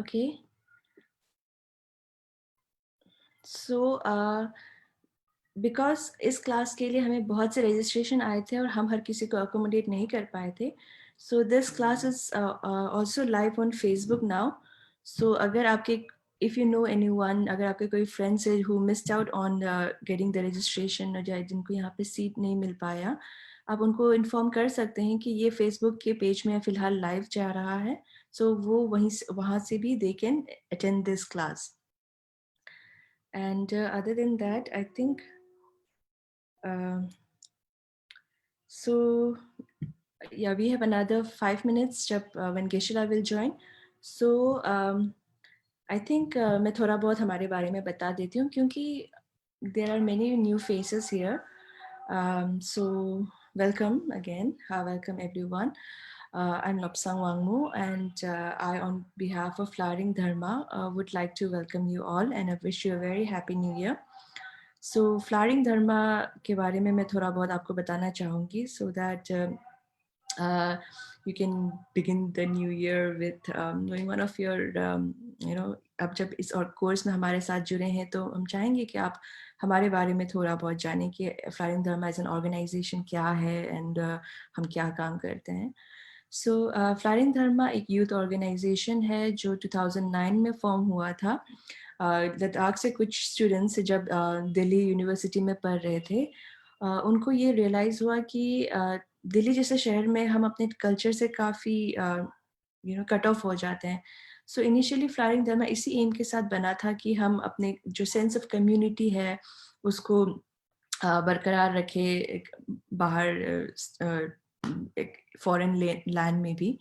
Okay. So because इस class के लिए हमें बहुत से रजिस्ट्रेशन आए थे और हम हर किसी को अकोमोडेट नहीं कर पाए थे। So this class is also live on Facebook now. So अगर आपके इफ यू नो एनीवन, अगर आपके कोई फ्रेंड्स है who missed out on getting the registration, या जिनको यहाँ पे सीट नहीं मिल पाया, आप उनको इन्फॉर्म कर सकते हैं कि ये फेसबुक के पेज में फ़िलहाल लाइव जा रहा है। सो वो वहाँ से भी they can attend this class. And other than that I think so yeah, we have another 5 minutes when Geshe-la will join. So I think मैं थोड़ा बहुत हमारे बारे में बता देती हूँ क्योंकि there are many new faces here. So welcome again. Welcome everyone. I'm Lobsang Wangmu, and I, on behalf of Flowering Dharma, would like to welcome you all and I wish you a very happy new year. So Flowering Dharma के बारे में मैं थोड़ा बहुत आपको बताना चाहूँगी so that you can begin the new year with knowing one of your अब जब इस और कोर्स में हमारे साथ जुड़े हैं तो हम चाहेंगे कि आप हमारे बारे में थोड़ा बहुत जानें कि flowering Dharma as an organisation क्या है एंड हम क्या काम करते हैं। सो फ्लावरिंग धर्मा एक यूथ ऑर्गेनाइजेशन है जो 2009 में फॉर्म हुआ था। लद्दाख से कुछ स्टूडेंट्स जब दिल्ली यूनिवर्सिटी में पढ़ रहे थे, उनको ये रियलाइज़ हुआ कि दिल्ली जैसे शहर में हम अपने कल्चर से काफ़ी कट ऑफ हो जाते हैं। सो इनिशियली फ्लावरिंग धर्मा इसी एम के साथ बना था कि हम अपने जो सेंस ऑफ कम्युनिटी है उसको बरकरार रखे एक बाहर एक फॉरेन लैंड में भी।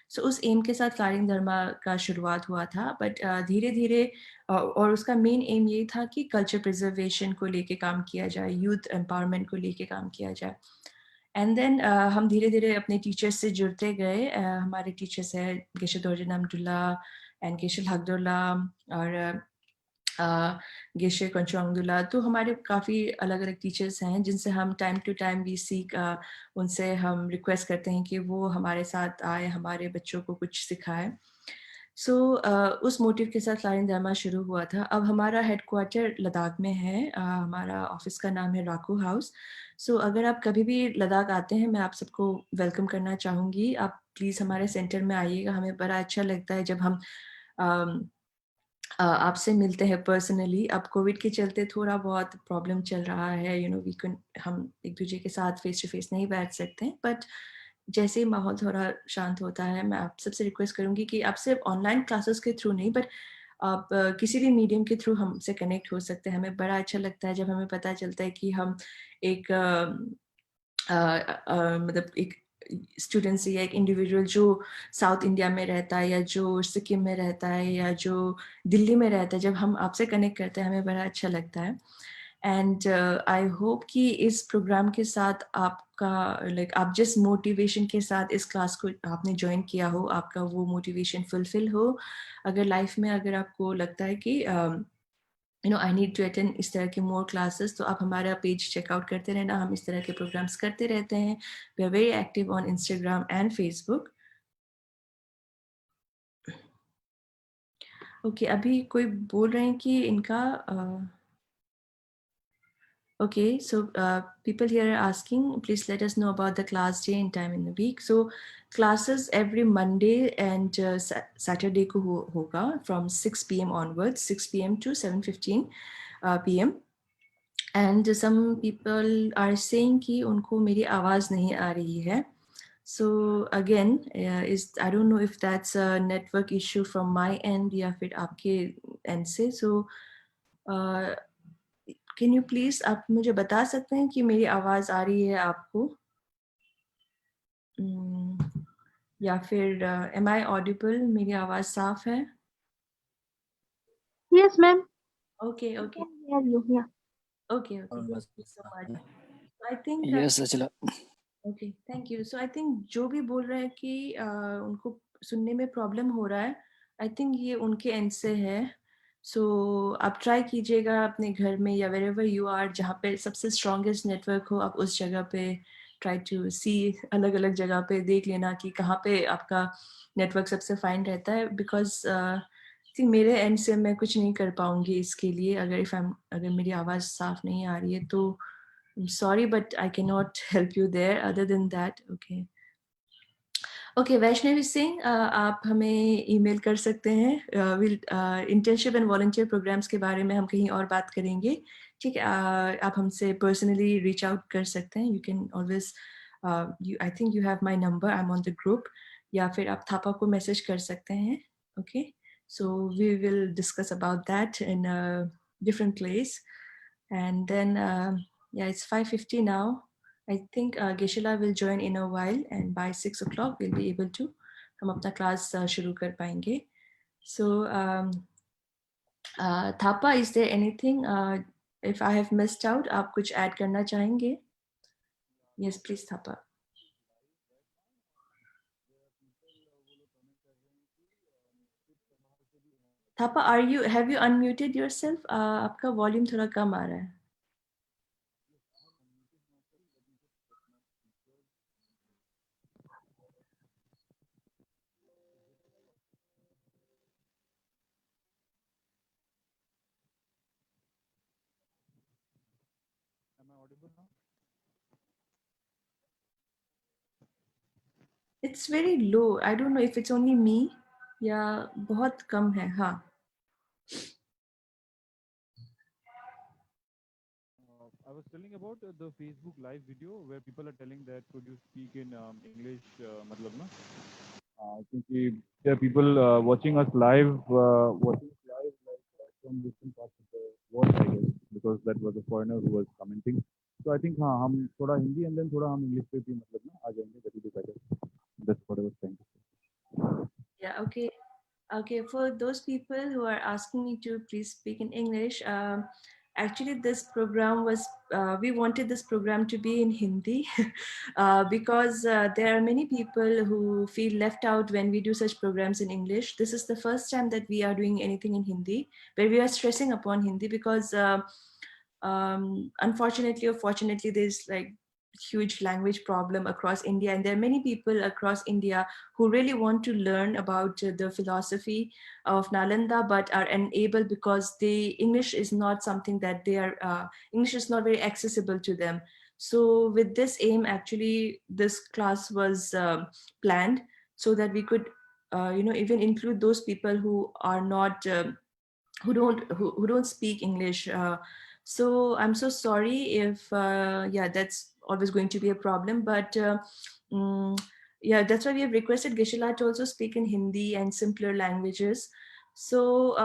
सो उस एम के साथ फ्लावरिंग धर्मा का शुरुआत हुआ था, बट धीरे धीरे और उसका मेन एम यही था कि कल्चर प्रिजर्वेशन को लेके काम किया जाए, यूथ एम्पावरमेंट को लेके काम किया जाए। एंड देन हम धीरे धीरे अपने टीचर्स से जुड़ते गए। हमारे टीचर्स हैं गेशे दोरजन अब्दुल्ला एंड गेशल हकदुल्ला और गेशे कंचोंगदुल्ला। तो हमारे काफ़ी अलग अलग टीचर्स हैं जिनसे हम time to time we seek, उनसे हम रिक्वेस्ट करते हैं कि वो हमारे साथ आए, हमारे बच्चों को कुछ सिखाएं। सो उस मोटिव के साथ फ्लावरिंग धर्मा शुरू हुआ था। अब हमारा हेडक्वार्टर लद्दाख में है। हमारा ऑफिस का नाम है राकू हाउस। सो अगर आप कभी भी लद्दाख आते हैं, मैं आप सबको वेलकम करना चाहूँगी। आप प्लीज़ हमारे सेंटर में आइएगा, हमें बड़ा अच्छा लगता है जब हम आपसे मिलते हैं पर्सनली। अब कोविड के चलते थोड़ा बहुत प्रॉब्लम चल रहा है, हम एक दूसरे के साथ फेस टू फेस नहीं बैठ सकते हैं, बट जैसे ही माहौल थोड़ा शांत होता है, मैं आप सबसे रिक्वेस्ट करूँगी कि आप सिर्फ ऑनलाइन क्लासेस के थ्रू नहीं, बट आप किसी भी मीडियम के थ्रू हमसे कनेक्ट हो सकते हैं। हमें बड़ा अच्छा लगता है जब हमें पता चलता है कि हम एक मतलब एक स्टूडेंट या एक इंडिविजुअल जो साउथ इंडिया में रहता है या जो सिक्किम में रहता है या जो दिल्ली में रहता है, जब हम आपसे कनेक्ट करते हैं हमें बड़ा अच्छा लगता है। एंड आई होप कि इस प्रोग्राम के साथ आपका आप जिस मोटिवेशन के साथ इस क्लास को आपने ज्वाइन किया हो, आपका वो मोटिवेशन फुलफिल हो। अगर लाइफ में अगर आपको लगता है कि आई नीड टू अटेंड इस तरह के मोर क्लासेस, तो आप हमारा पेज चेकआउट करते रहना। हम इस तरह के प्रोग्राम्स करते रहते हैं। We are very active on Instagram and Facebook. Okay, अभी कोई बोल रहे हैं कि इनका okay, so people here are asking, please let us know about the class day and time in the week. So classes every Monday and Saturday को होगा from 6 p.m. onwards, 6 p.m. to 7:15 p.m. And some people are saying कि उनको मेरी आवाज़ नहीं आ रही है. So again, I don't know if that's a network issue from my end या फिर आपके end से. So कैन यू प्लीज आप मुझे बता सकते हैं कि मेरी आवाज़ आ रही है आपको? या फिर एम आई ऑडिबल? मेरी आवाज़ साफ है? Yes, ma'am. Okay I okay can hear you. Yeah. Okay okay, thank you so much. I think yes Achala. Okay, thank you. So I think जो भी बोल रहे हैं कि उनको सुनने में प्रॉब्लम हो रहा है, आई थिंक ये उनके एंड से है। सो आप ट्राई कीजिएगा अपने घर में या वेरेवर यू आर, जहाँ पे सबसे स्ट्रॉन्गेस्ट नेटवर्क हो, आप उस जगह पे try to see अलग अलग जगह पे देख लेना कि कहाँ पे आपका नेटवर्क सबसे फाइन रहता है, बिकॉज थिंक मेरे एंड से मैं कुछ नहीं कर पाऊंगी इसके लिए, अगर मेरी आवाज़ साफ नहीं आ रही है तो sorry, but I can not help you there other than that. Okay okay, Vaishnavi Singh, आप हमें ईमेल कर सकते हैं. इंटर्नशिप एंड वॉलंटियर प्रोग्राम्स के बारे में हम कहीं और बात करेंगे, ठीक है? आप हमसे पर्सनली रीच आउट कर सकते हैं. You can always, I think you have my number, I am on the group, या फिर आप थापा को मैसेज कर सकते हैं. Okay, so we will discuss about that in different place. And then yeah, it's 5:50 now. I think Geshe-la will join in a while, and by 6 o'clock we'll be able to हम अपना class शुरू कर पाएंगे. So Thapa, is there anything if I have missed out, आप कुछ add करना चाहेंगे? Yes, please, Thapa. Thapa, have you unmuted yourself? आपका वॉल्यूम थोड़ा कम आ रहा है. Am I audible now? It's very low. I don't know if it's only me या बहुत कम है. हाँ. I was telling about the Facebook live video where people are telling that could you speak in English, मतलब ना, क्योंकि there are people watching us live, like from different parts of the world, I guess, because that was a foreigner who was commenting. So I think हाँ हम थोड़ा Hindi and then थोड़ा हम English पे भी मतलब ना आ जाएंगे, that will be better. That's what I was trying to say. Yeah, okay. Okay, for those people who are asking me to please speak in English, actually this program was, we wanted this program to be in Hindi because there are many people who feel left out when we do such programs in English. This is the first time that we are doing anything in Hindi, where we are stressing upon Hindi because unfortunately or fortunately, there's like huge language problem across India, and there are many people across India who really want to learn about the philosophy of Nalanda, but are unable because the English is not something that they are, English is not very accessible to them. So with this aim, actually, this class was planned so that we could, even include those people who are not, who don't speak English. So I'm so sorry if, yeah, that's always going to be a problem, but mm, yeah, that's why we have requested Geshe-la to also speak in Hindi and simpler languages. So,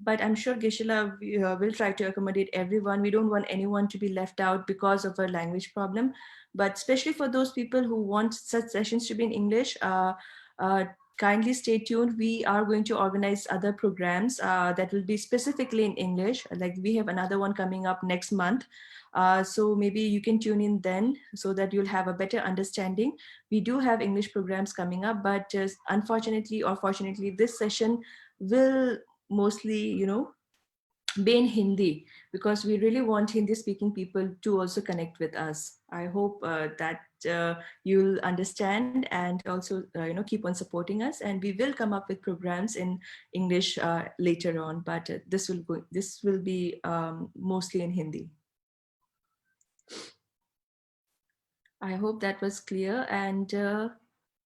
but I'm sure Geshe-la will try to accommodate everyone. We don't want anyone to be left out because of a language problem, but especially for those people who want such sessions to be in English, uh, kindly stay tuned. We are going to organize other programs that will be specifically in English. Like we have another one coming up next month. So maybe you can tune in then so that you'll have a better understanding. We do have English programs coming up, but just unfortunately or fortunately, this session will mostly, be in Hindi because we really want Hindi speaking people to also connect with us. I hope that you'll understand and also keep on supporting us, and we will come up with programs in English later on, but this will be mostly in Hindi. I hope that was clear. And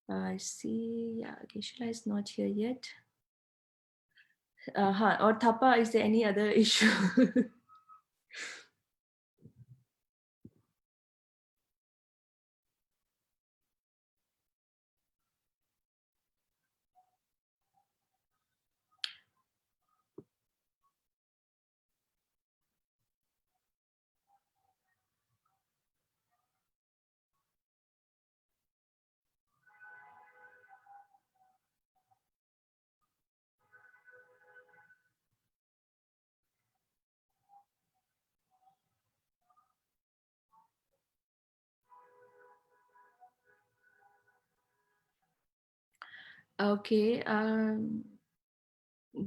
I see, yeah, Geshe-la is not here yet. Or Thapa, is there any other issue? Okay.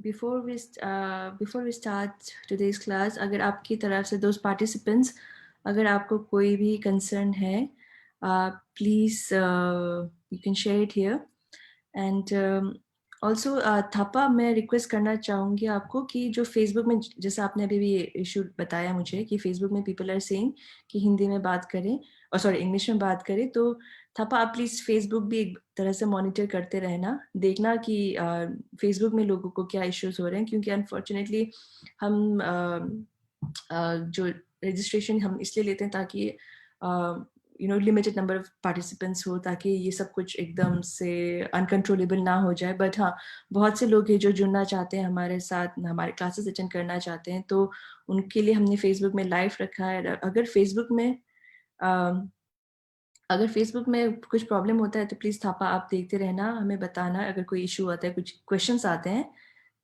Before we start today's class, अगर आपकी तरफ से those participants, अगर आपको कोई भी concern है, please you can share it here. And also Thapa मैं रिक्वेस्ट करना चाहूँगी आपको कि जो फेसबुक में, जैसे आपने अभी भी इशू बताया मुझे कि फेसबुक में पीपल आर सेइंग कि हिंदी में बात करें और सॉरी इंग्लिश में बात करें, तो थापा आप प्लीज़ फेसबुक भी एक तरह से मॉनिटर करते रहना, देखना कि फेसबुक में लोगों को क्या इश्यूज हो रहे हैं, क्योंकि अनफॉर्चुनेटली हम जो रजिस्ट्रेशन हम इसलिए लेते हैं ताकि लिमिटेड नंबर ऑफ पार्टिसिपेंट्स हो, ताकि ये सब कुछ एकदम से अनकंट्रोलेबल ना हो जाए। बट हाँ, बहुत से लोग हैं जो जुड़ना चाहते हैं हमारे साथ, हमारे क्लासेस अटेंड करना चाहते हैं, तो उनके लिए हमने फेसबुक में लाइव रखा है। अगर फेसबुक में कुछ प्रॉब्लम होता है तो प्लीज़ थापा आप देखते रहना, हमें बताना अगर कोई इशू आता है, कुछ क्वेश्चंस आते हैं,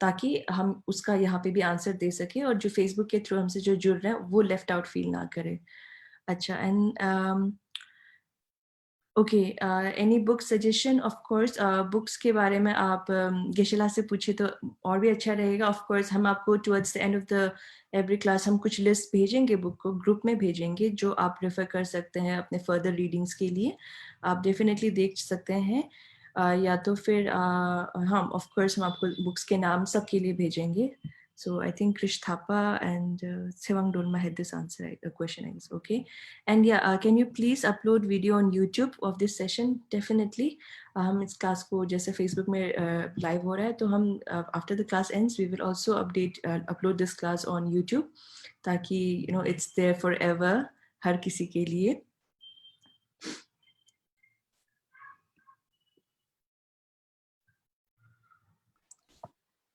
ताकि हम उसका यहाँ पे भी आंसर दे सके और जो फेसबुक के थ्रू हमसे जो जुड़ रहे हैं वो लेफ्ट आउट फील ना करे। अच्छा, and okay, any book suggestion? Of course books के बारे में आप गेशला से पूछे तो और भी अच्छा रहेगा। ऑफ कोर्स हम आपको towards the end of the every class हम कुछ लिस्ट भेजेंगे, बुक को ग्रुप में भेजेंगे, जो आप रेफर कर सकते हैं अपने फर्दर रीडिंग्स के लिए, आप डेफिनेटली देख सकते हैं। या तो फिर हम ऑफ कोर्स हम आपको बुक्स के नाम सब के लिए भेजेंगे। So I think Krish Thapa and Sewang Dolma had this answer, question, I guess. Okay. And yeah, can you please upload video on YouTube of this session? Definitely. हम इस क्लास को जैसे Facebook में live हो रहा है, तो हम after the class ends, we will also upload this class on YouTube, ताकि it's there forever, हर किसी के लिए.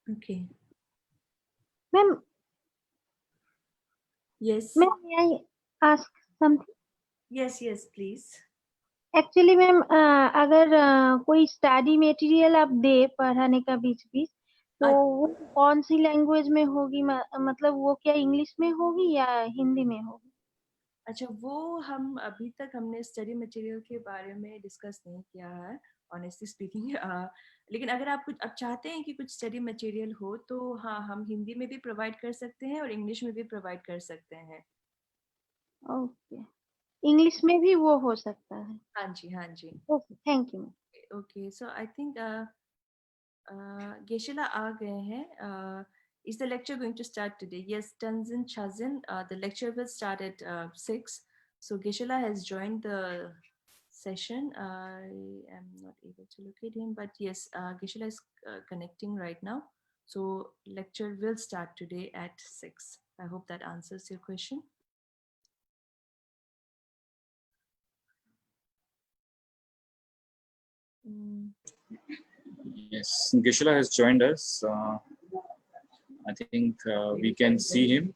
Okay. Ma'am, Yes. ma'am, may I ask something? Yes, please. Actually ma'am अगर कोई स्टडी मटेरियल आप दे पढ़ाने का बीच बीच, तो वो कौन सी लैंग्वेज में होगी? मतलब वो क्या इंग्लिश में होगी या हिंदी में होगी? अच्छा, वो हम अभी तक हमने स्टडी मटेरियल के बारे में डिस्कस नहीं किया है, ऑनेस्टली स्पीकिंग। लेकिन अगर आप चाहते हैं कि कुछ स्टडी मटेरियल हो, तो हाँ, हम हिंदी में भी प्रोवाइड कर सकते हैं और इंग्लिश में भी प्रोवाइड कर सकते हैं। ओके, इंग्लिश में भी वो हो सकता है? हाँ जी। Okay, thank you. Okay, so I think Gisela आ गए हैं। Is the lecture going to start today? Yes, Tanzin Chazin. The lecture will start at 6. So Geshala has joined the session. I am not able to locate him, but yes, Geshala is connecting right now. So lecture will start today at 6. I hope that answers your question. Yes, Geshala has joined us. I think we can see him.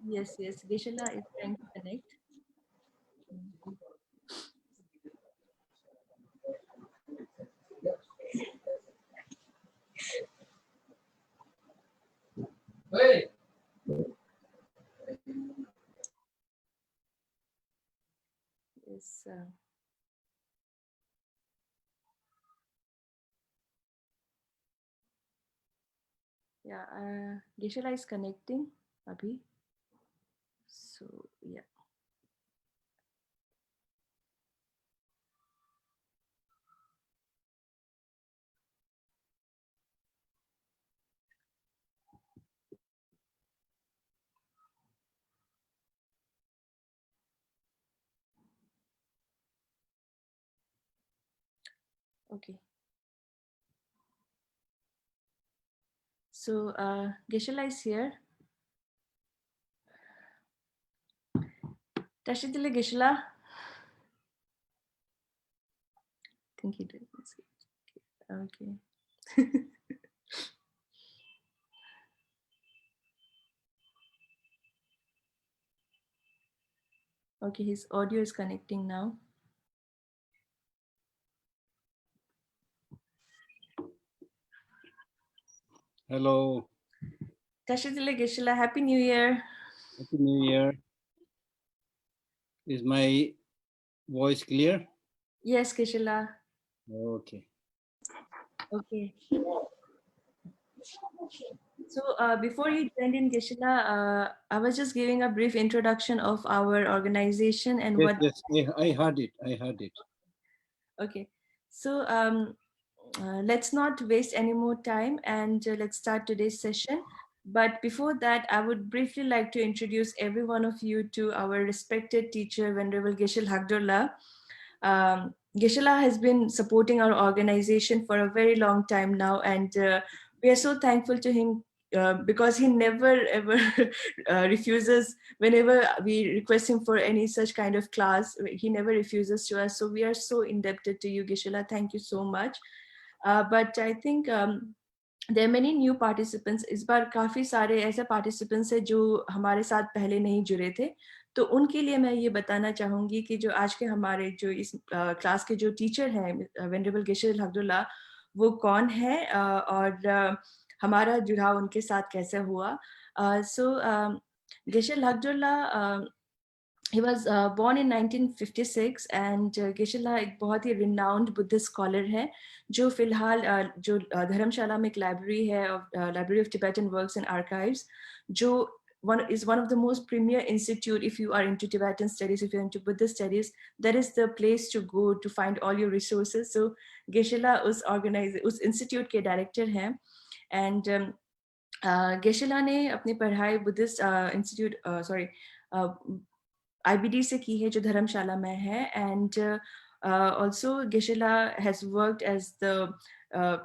Yes, Geshala is trying to connect. Hey. Yes. Yeah, Geshala is connecting, Abhi. So yeah. Okay. So Geshala is here. Tashitile Geshala. I think he didn't see it. Okay. Okay, his audio is connecting now. Hello. Tashitile Geshala, Happy New Year. Happy New Year. Is my voice clear? Yes, Geshala. Okay. Okay. So before you joined in Geshila, I was just giving a brief introduction of our organization and Yes, what. yes, I heard it. I heard it. Okay, so let's not waste any more time and let's start today's session. But before that, I would briefly like to introduce every one of you to our respected teacher, Venerable Geshe Hagdullah. Geshe has been supporting our organization for a very long time now, and we are so thankful to him because he never ever refuses whenever we request him for any such kind of class. He never refuses to us. So we are so indebted to you, Geshe. Thank you so much. But I think there are many new participants. इस बार काफ़ी सारे ऐसे participants हैं जो हमारे साथ पहले नहीं जुड़े थे. तो उनके लिए मैं ये बताना चाहूँगी कि जो आज के हमारे जो इस क्लास के जो टीचर हैं वेनरेबल गेशल हकदुल्ला, वो कौन है और हमारा जुड़ाव उनके साथ कैसे हुआ. सो गेशल हकदुल्ला, he was born in 1956 and गेशला एक बहुत ही renowned Buddhist scholar है जो फिलहाल जो धर्मशाला में एक library है, Library of Tibetan Works and Archives, जो is one of the most premier institute. If you are into Tibetan studies, if you're into Buddhist studies, that is the place to go to find all your resources. So गेशला उस institute के director हैं and गेशला ने अपनी पढ़ाई Buddhist institute IBD से की है जो धर्मशाला में है. And also Geshe has worked as the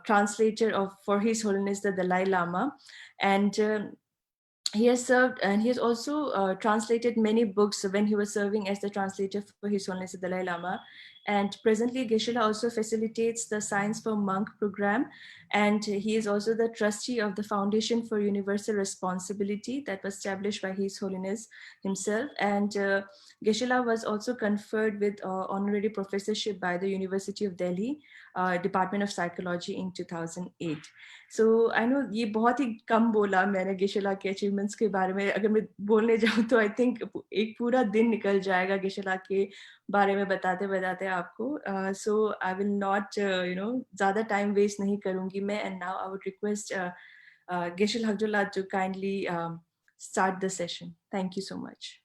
translator for His Holiness the Dalai Lama, and he has served and he has also translated many books when he was serving as the translator for His Holiness the Dalai Lama. And presently Geshe also facilitates the Science for Monk program, and he is also the trustee of the Foundation for Universal Responsibility that was established by His Holiness himself. And Geshe was also conferred with honorary professorship by the University of Delhi, Department of Psychology in 2008. So I know ये बहुत ही कम बोला मैंने गेशला के achievements के बारे में. अगर मैं बोलने जाऊँ तो आई थिंक एक पूरा दिन निकल जाएगा गेशला के बारे में बताते बताते आपको. सो आई विल नॉट ज़्यादा टाइम वेस्ट नहीं करूँगी मैं. And now I would request Gisela हकदुल्ला to kindly start the session. Thank you so much.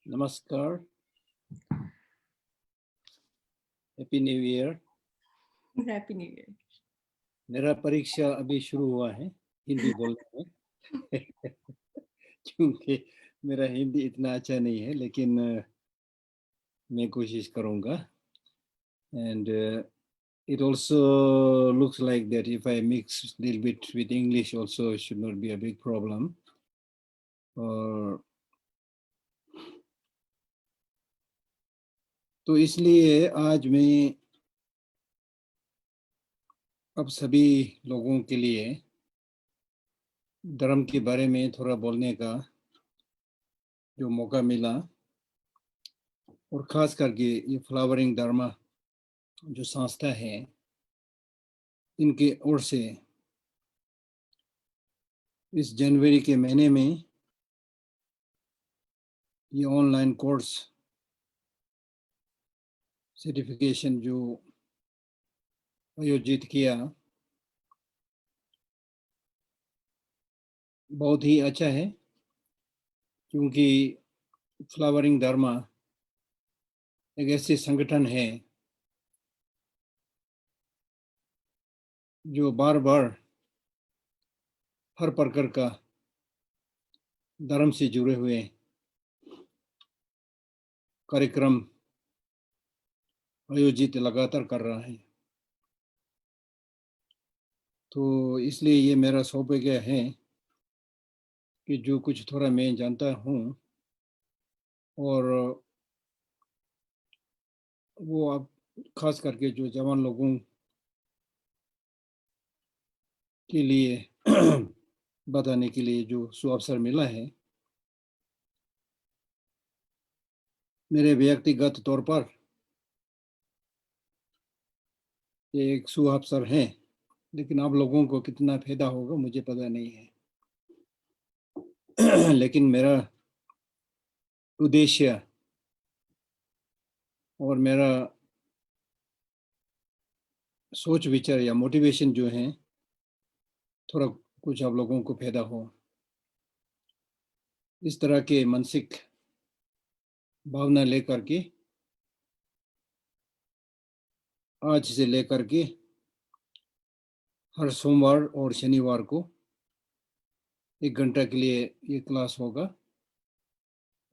Namaskar. Happy New Year. Happy New Year. मेरा परीक्षा अभी शुरू हुआ है हिंदी बोलने में क्योंकि मेरा हिंदी इतना अच्छा नहीं है, लेकिन मैं कोशिश करूँगा. And it also looks like that if I mix a little bit with English also, it should not be a big problem. तो इसलिए आज मैं अब सभी लोगों के लिए धर्म के बारे में थोड़ा बोलने का जो मौका मिला, और ख़ास करके ये फ्लावरिंग धर्मा जो संस्था है, इनके ओर से इस जनवरी के महीने में ये ऑनलाइन कोर्स सर्टिफिकेशन जो आयोजित किया, बहुत ही अच्छा है, क्योंकि फ्लावरिंग धर्मा एक ऐसे संगठन है जो बार बार हर प्रकार का धर्म से जुड़े हुए कार्यक्रम आयोजित लगातार कर रहा है. तो इसलिए ये मेरा सौभाग्य है कि जो कुछ थोड़ा मैं जानता हूँ, और वो आप खास करके जो जवान लोगों के लिए बताने के लिए जो सुअवसर मिला है. मेरे व्यक्तिगत तौर पर एक सुअवसर है, लेकिन आप लोगों को कितना फायदा होगा मुझे पता नहीं है. लेकिन मेरा उद्देश्य और मेरा सोच विचार या मोटिवेशन जो है थोड़ा कुछ आप लोगों को पैदा हो, इस तरह के मानसिक भावना लेकर के आज से लेकर के हर सोमवार और शनिवार को 1 घंटा के लिए ये क्लास होगा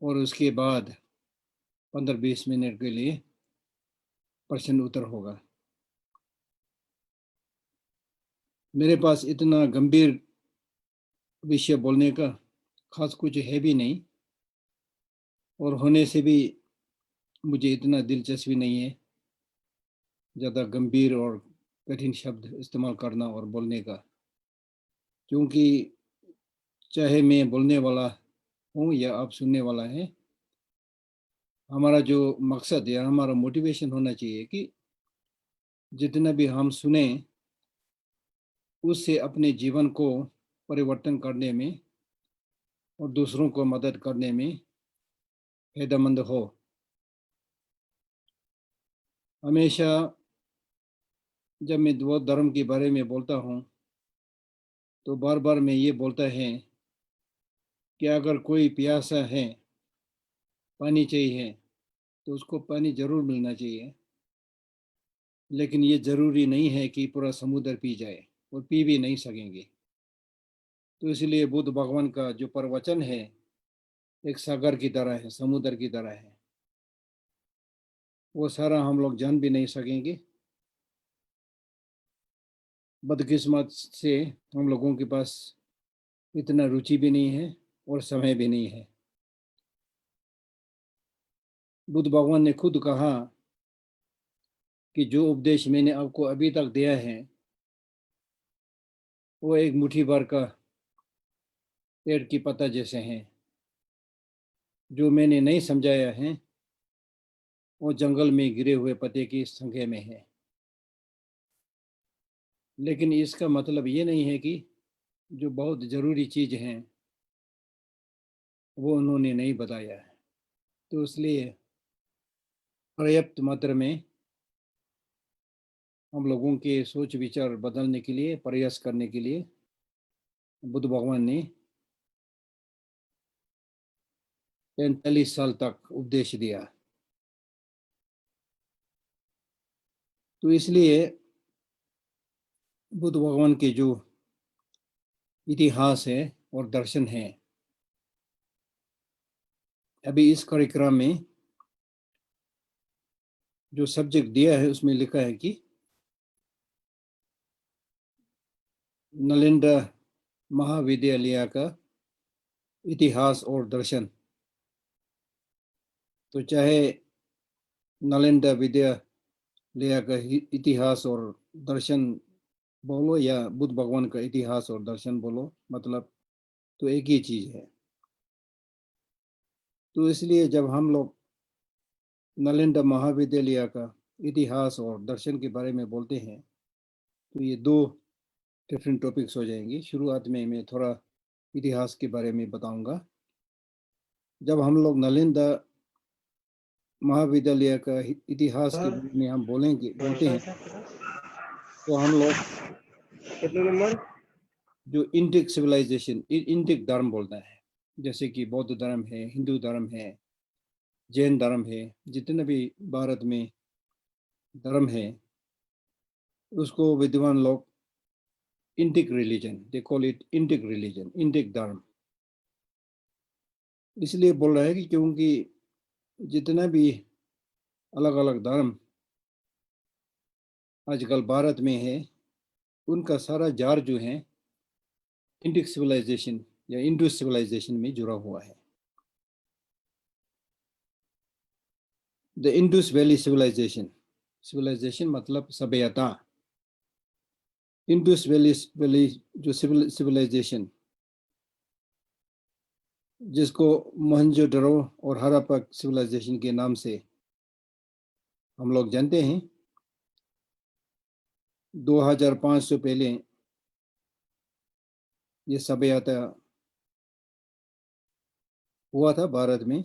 और उसके बाद 15-20 मिनट के लिए प्रश्न उत्तर होगा। मेरे पास इतना गंभीर विषय बोलने का खास कुछ है भी नहीं और होने से भी मुझे इतना दिलचस्पी नहीं है ज़्यादा गंभीर और कठिन शब्द इस्तेमाल करना और बोलने का, क्योंकि चाहे मैं बोलने वाला हूँ या आप सुनने वाला है, हमारा जो मकसद या हमारा मोटिवेशन होना चाहिए कि जितना भी हम सुने उससे अपने जीवन को परिवर्तन करने में और दूसरों को मदद करने में फायदेमंद हो। हमेशा जब मैं बौद्ध धर्म के बारे में बोलता हूँ तो बार बार मैं ये बोलता है कि अगर कोई प्यासा है, पानी चाहिए, तो उसको पानी जरूर मिलना चाहिए, लेकिन ये जरूरी नहीं है कि पूरा समुद्र पी जाए और पी भी नहीं सकेंगे। तो इसलिए बुद्ध भगवान का जो प्रवचन है एक सागर की तरह है, समुद्र की तरह है, वो सारा हम लोग जान भी नहीं सकेंगे। बदकिस्मत से हम लोगों के पास इतना रुचि भी नहीं है और समय भी नहीं है। बुद्ध भगवान ने खुद कहा कि जो उपदेश मैंने आपको अभी तक दिया है वो एक मुट्ठी भर का पेड़ की पत्ता जैसे हैं। जो मैंने नहीं समझाया है वो जंगल में गिरे हुए पत्ते की संख्या में है। लेकिन इसका मतलब ये नहीं है कि जो बहुत ज़रूरी चीज़ हैं वो उन्होंने नहीं बताया है। तो इसलिए पर्याप्त मात्रा में हम लोगों के सोच विचार बदलने के लिए, प्रयास करने के लिए बुद्ध भगवान ने 45 साल तक उपदेश दिया। तो इसलिए बुद्ध भगवान के जो इतिहास है और दर्शन है, अभी इस कार्यक्रम में जो सब्जेक्ट दिया है उसमें लिखा है कि नालंदा महाविद्यालय का इतिहास और दर्शन। तो चाहे नालंदा विद्यालय का इतिहास और दर्शन बोलो या बुद्ध भगवान का इतिहास और दर्शन बोलो, मतलब तो एक ही चीज है। तो इसलिए जब हम लोग नालंदा महाविद्यालय का इतिहास और दर्शन के बारे में बोलते हैं तो ये 2 डिफरेंट टॉपिक्स हो जाएंगे। शुरुआत में मैं थोड़ा इतिहास के बारे में बताऊंगा। जब हम लोग नालंदा महाविद्यालय का इतिहास के बारे में हम बोलते हैं तो हम लोग जो इंडिक सिविलाइजेशन, इंडिक धर्म बोलता है, जैसे कि बौद्ध धर्म है, हिंदू धर्म है, जैन धर्म है, जितने भी भारत में धर्म है उसको विद्वान लोग Indic religion, they call it Indic religion, Indic धर्म इसलिए बोल रहा है कि क्योंकि जितना भी अलग अलग धर्म आजकल भारत में है उनका सारा जार जो है इंडिक सिविलाइजेशन या इंडस सिविलाइजेशन में जुड़ा हुआ है। द इंडस वैली सिविलाइजेशन मतलब सभ्यता। इंडस वैली जो सिविलाइजेशन जिसको मोहनजोदड़ो और हड़प्पा सिविलाइजेशन के नाम से हम लोग जानते हैं, 2500 पहले ये सभ्यता हुआ था भारत में।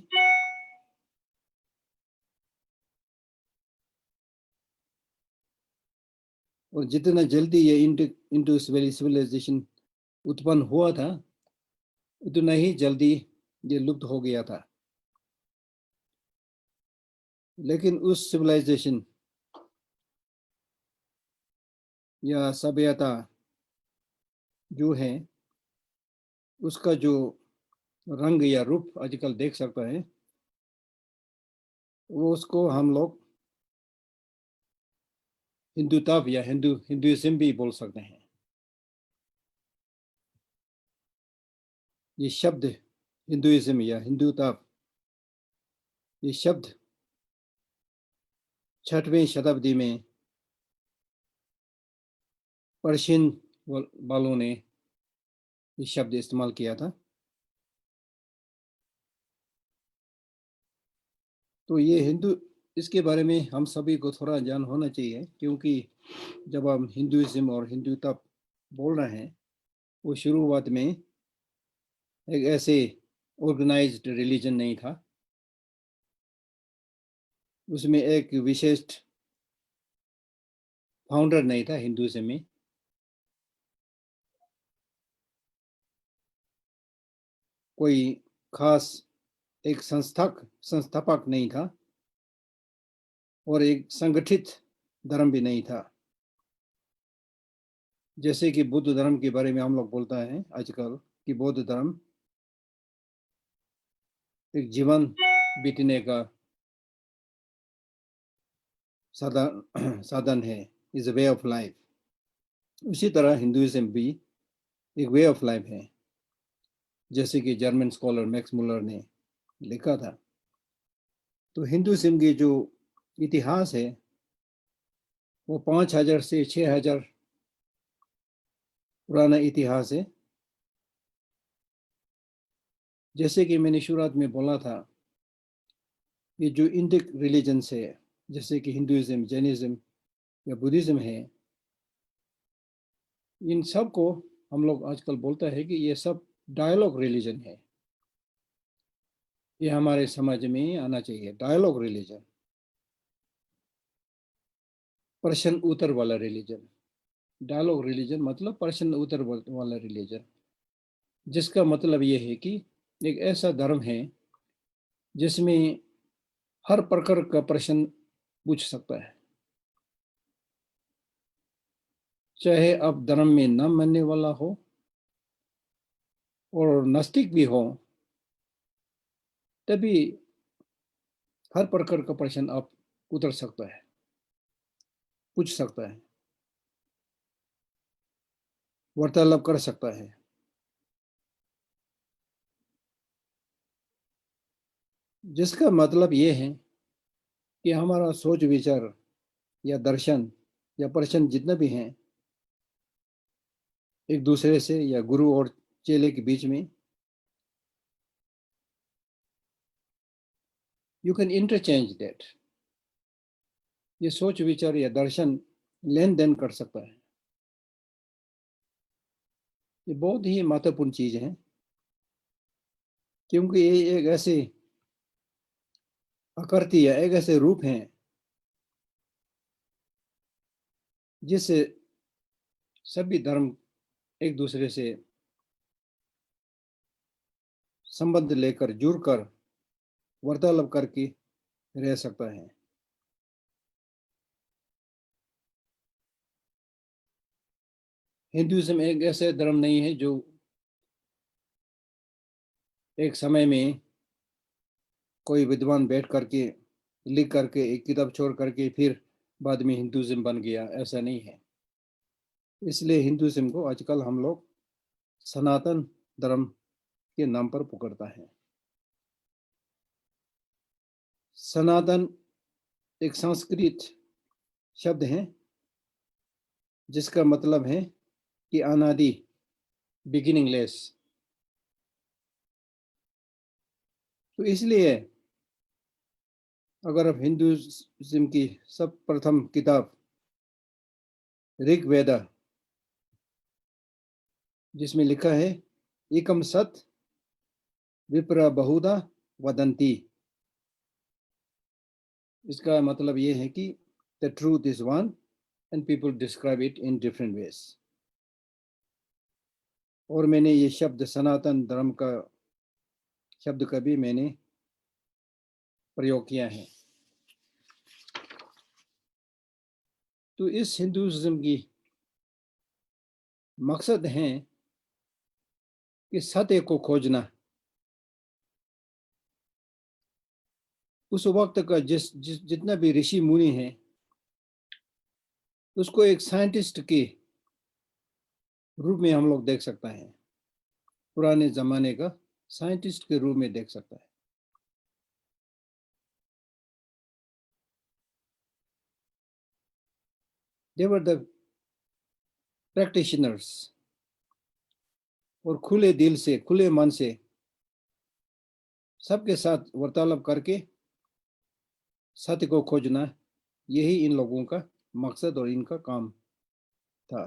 और जितना जल्दी ये इंडस वैली सिविलाइजेशन उत्पन्न हुआ था उतना ही जल्दी ये लुप्त हो गया था। लेकिन उस सिविलाइजेशन या सभ्यता जो है उसका जो रंग या रूप आजकल देख सकता है वो उसको हम लोग हिंदुत्व या हिंदुइज्म भी बोल सकते हैं। ये शब्द हिंदुइज्म या हिंदुत्व, ये शब्द 6वीं शताब्दी में पर्शियन वालों ने ये शब्द इस्तेमाल किया था। तो ये हिंदू, इसके बारे में हम सभी को थोड़ा ज्ञान होना चाहिए, क्योंकि जब हम हिंदुइज्म और हिंदुत्व बोल रहे हैं वो शुरुआत में एक ऐसे ऑर्गेनाइज्ड रिलीजन नहीं था, उसमें एक विशेष फाउंडर नहीं था हिंदुइज्म में। कोई खास एक संस्थापक नहीं था और एक संगठित धर्म भी नहीं था। जैसे कि बुद्ध धर्म के बारे में हम लोग बोलता है आजकल कि बौद्ध धर्म एक जीवन बीतने का साधन है, is a way of life. उसी तरह हिंदुइज्म भी एक वे ऑफ लाइफ है, जैसे कि जर्मन स्कॉलर मैक्स मुलर ने लिखा था। तो हिंदुइज्म की जो इतिहास है वो 5000 से 6000 पुराना इतिहास है। जैसे कि मैंने शुरुआत में बोला था, ये जो इंडिक रिलीजन्स है जैसे कि हिंदुइज्म, जैनिज्म या बुद्धिज्म है, इन सब को हम लोग आजकल बोलता है कि ये सब डायलॉग रिलीजन है। ये हमारे समाज में आना चाहिए, डायलॉग रिलीजन, प्रश्न उत्तर वाला रिलीजन। डायलॉग रिलीजन मतलब प्रश्न उत्तर वाला रिलीजन, जिसका मतलब ये है कि एक ऐसा धर्म है जिसमें हर प्रकार का प्रश्न पूछ सकता है, चाहे अब धर्म में न मानने वाला हो और नास्तिक भी हो, तभी हर प्रकार का प्रश्न आप उतर सकता है, पूछ सकता है, वार्तालाप कर सकता है। जिसका मतलब ये है कि हमारा सोच विचार या दर्शन या प्रश्न जितना भी हैं एक दूसरे से या गुरु और चेले के बीच में यू कैन इंटरचेंज दैट। ये सोच विचार या दर्शन लेन देन कर सकता है। ये बहुत ही महत्वपूर्ण चीज है, क्योंकि ये एक ऐसे आकृति या एक ऐसे रूप हैं जिससे सभी धर्म एक दूसरे से संबंध लेकर जुड़कर वार्तालाप करके रह सकता है। हिंदुइज्म एक ऐसा धर्म नहीं है जो एक समय में कोई विद्वान बैठ करके लिख करके एक किताब छोड़ करके फिर बाद में हिंदुइज्म बन गया, ऐसा नहीं है। इसलिए हिंदुइज्म को आजकल हम लोग सनातन धर्म के नाम पर पुकारता है। सनातन एक संस्कृत शब्द है जिसका मतलब है कि अनादि, बिगिनिंगलेस। तो इसलिए अगर आप हिंदुइज्म की सब प्रथम किताब ऋग्वेद, जिसमें लिखा है एकम सत विप्र बहुधा वदंती, इसका मतलब ये है कि the truth is one and people describe it in different ways. और मैंने ये शब्द सनातन धर्म का शब्द कभी मैंने प्रयोग किया है। तो इस हिंदुइज्म की मकसद है कि सत्य को खोजना। उस वक्त का जितना भी ऋषि मुनि हैं उसको एक साइंटिस्ट के रूप में हम लोग देख सकते हैं, पुराने जमाने का साइंटिस्ट के रूप में देख सकता है। They were the practitioners और खुले दिल से खुले मन से सबके साथ वार्तालाप करके सत्य को खोजना, यही इन लोगों का मकसद और इनका काम था।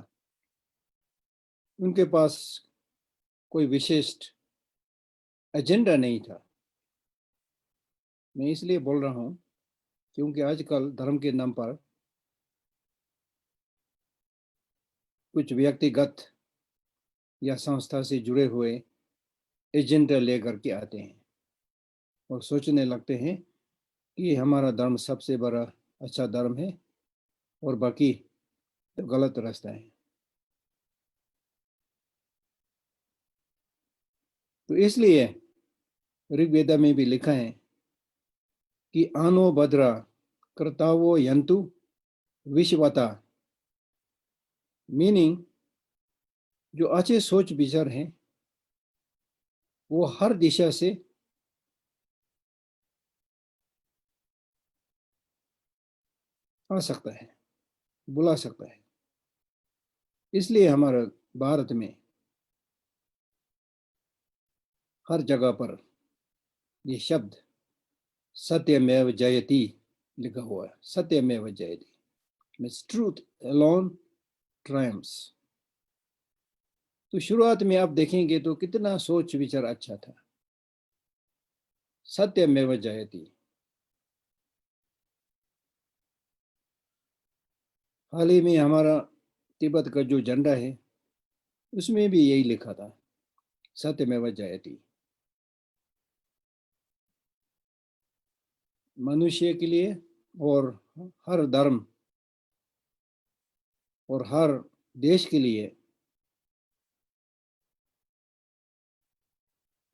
उनके पास कोई विशिष्ट एजेंडा नहीं था। मैं इसलिए बोल रहा हूं क्योंकि आजकल धर्म के नाम पर कुछ व्यक्तिगत या संस्था से जुड़े हुए एजेंडा लेकर के आते हैं और सोचने लगते हैं कि हमारा धर्म सबसे बड़ा अच्छा धर्म है और बाकी तो गलत रास्ता है। तो इसलिए ऋग्वेद में भी लिखा है कि आनो भद्रा कर्तावो यंतु विश्वता, मीनिंग जो अच्छे सोच विचार हैं वो हर दिशा से आ सकता है, बुला सकता है। इसलिए हमारे भारत में हर जगह पर ये शब्द सत्यमेव जयति लिखा हुआ है। सत्यमेव जयति मीन्स ट्रूथ अलोन ट्रायम्फ्स। तो शुरुआत में आप देखेंगे तो कितना सोच विचार अच्छा था। सत्यमेव जयति। हाल ही में हमारा तिब्बत का जो झंडा है उसमें भी यही लिखा था, सत्यमेव जयति। मनुष्य के लिए और हर धर्म और हर देश के लिए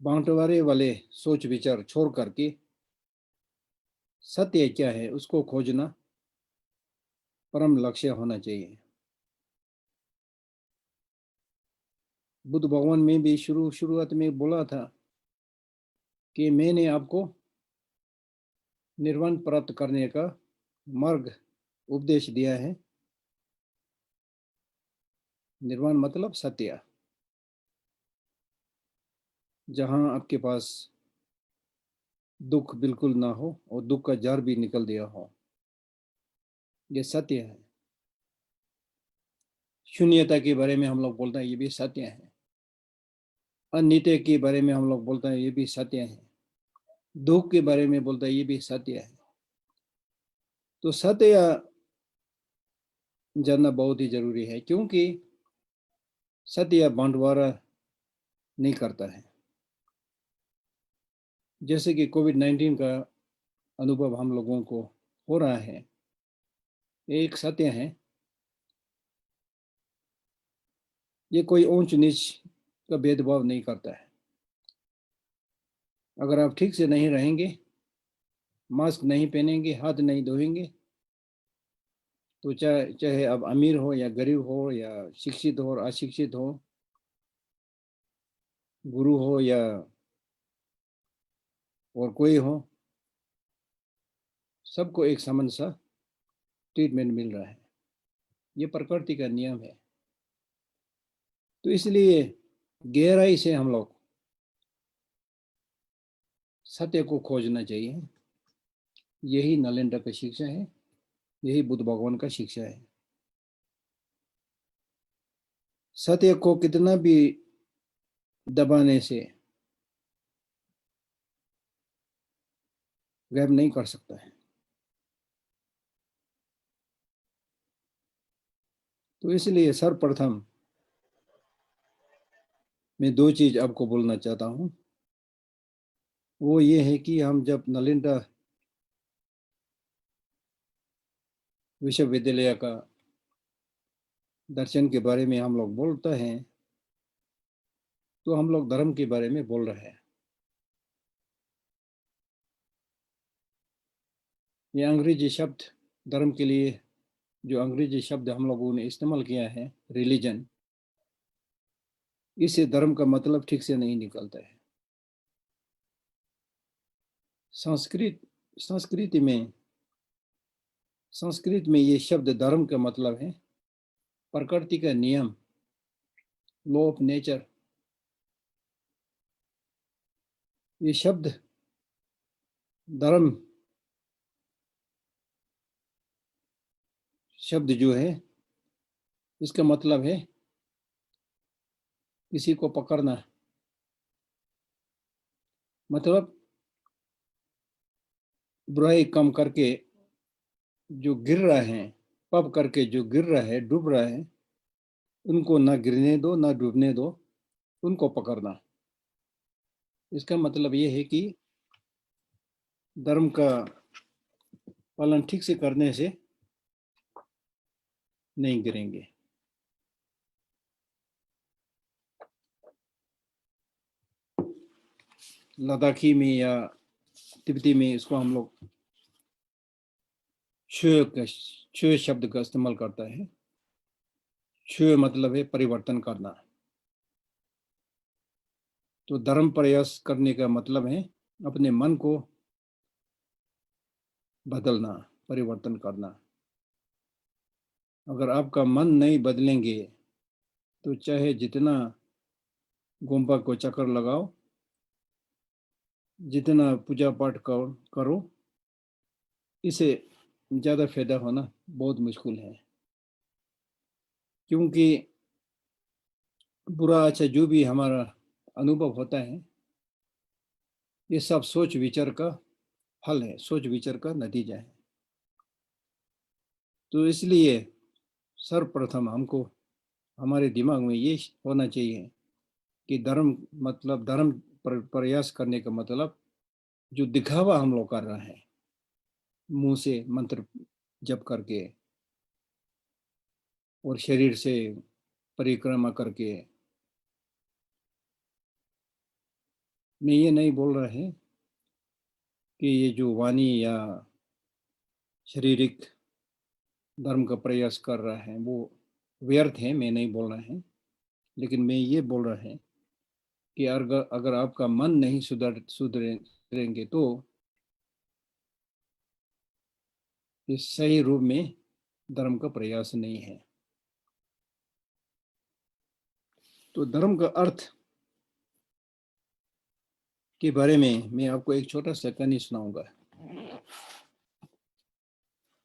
बांटवारे वाले सोच विचार छोड़ करके सत्य क्या है उसको खोजना परम लक्ष्य होना चाहिए। बुद्ध भगवान में भी शुरुआत में बोला था कि मैंने आपको निर्वाण प्राप्त करने का मार्ग उपदेश दिया है। निर्वाण मतलब सत्य, जहां आपके पास दुख बिल्कुल ना हो और दुख का जार भी निकल दिया हो, ये सत्य है। शून्यता के बारे में हम लोग बोलते हैं, ये भी सत्य है। अनित्य के बारे में हम लोग बोलते हैं, ये भी सत्य है। दुख के बारे में बोलते हैं, ये भी सत्य है। तो सत्य जानना बहुत ही जरूरी है, क्योंकि सत्य बंटवारा नहीं करता है। जैसे कि कोविड-19 का अनुभव हम लोगों को हो रहा है, एक सत्य है, ये कोई ऊंच नीच का भेदभाव नहीं करता है। अगर आप ठीक से नहीं रहेंगे, मास्क नहीं पहनेंगे, हाथ नहीं धोएंगे, तो चाहे आप अमीर हो या गरीब हो या शिक्षित हो और अशिक्षित हो, गुरु हो या और कोई हो, सबको एक समान सा ट्रीटमेंट मिल रहा है। ये प्रकृति का नियम है। तो इसलिए गहराई से हम लोग सत्य को खोजना चाहिए। यही नरेंद्र की शिक्षा है, यही बुद्ध भगवान का शिक्षा है। सत्य को कितना भी दबाने से गायब नहीं कर सकता है। तो इसलिए सर्वप्रथम मैं दो चीज आपको बोलना चाहता हूँ। वो ये है कि हम जब नालंदा विश्वविद्यालय का दर्शन के बारे में हम लोग बोलते हैं, तो हम लोग धर्म के बारे में बोल रहे हैं। ये अंग्रेजी शब्द धर्म के लिए, जो अंग्रेजी शब्द हम लोगों ने इस्तेमाल किया है, रिलीजन, इससे धर्म का मतलब ठीक से नहीं निकलता है। संस्कृत में ये शब्द धर्म का मतलब है प्रकृति का नियम, लॉ ऑफ नेचर। ये शब्द धर्म शब्द जो है, इसका मतलब है किसी को पकड़ना, मतलब बुराई कम करके जो गिर रहा है, पप करके जो गिर रहा है, डूब रहा है, उनको ना गिरने दो ना डूबने दो, उनको पकड़ना। इसका मतलब ये है कि धर्म का पालन ठीक से करने से नहीं गिरेंगे। लद्दाखी में या तिब्बती में इसको हम लोग छुए शब्द का इस्तेमाल करता है। छुए मतलब है परिवर्तन करना। तो धर्म प्रयास करने का मतलब है अपने मन को बदलना, परिवर्तन करना। अगर आपका मन नहीं बदलेंगे तो चाहे जितना गुम्बा को चक्कर लगाओ, जितना पूजा पाठ करो, इसे ज़्यादा फायदा होना बहुत मुश्किल है। क्योंकि बुरा अच्छा जो भी हमारा अनुभव होता है, ये सब सोच विचार का फल है, सोच विचार का नतीजा है। तो इसलिए सर्वप्रथम हमको हमारे दिमाग में ये होना चाहिए कि धर्म मतलब धर्म प्रयास करने का मतलब जो दिखावा हम लोग कर रहे हैं, मुंह से मंत्र जप करके और शरीर से परिक्रमा करके, मैं ये नहीं बोल रहा है कि ये जो वाणी या शारीरिक धर्म का प्रयास कर रहा है वो व्यर्थ है, मैं नहीं बोल रहा है। लेकिन मैं ये बोल रहा है कि अगर आपका मन नहीं सुधरेंगे तो इस सही रूप में धर्म का प्रयास नहीं है। तो धर्म का अर्थ के बारे में मैं आपको एक छोटा सा कहानी सुनाऊंगा।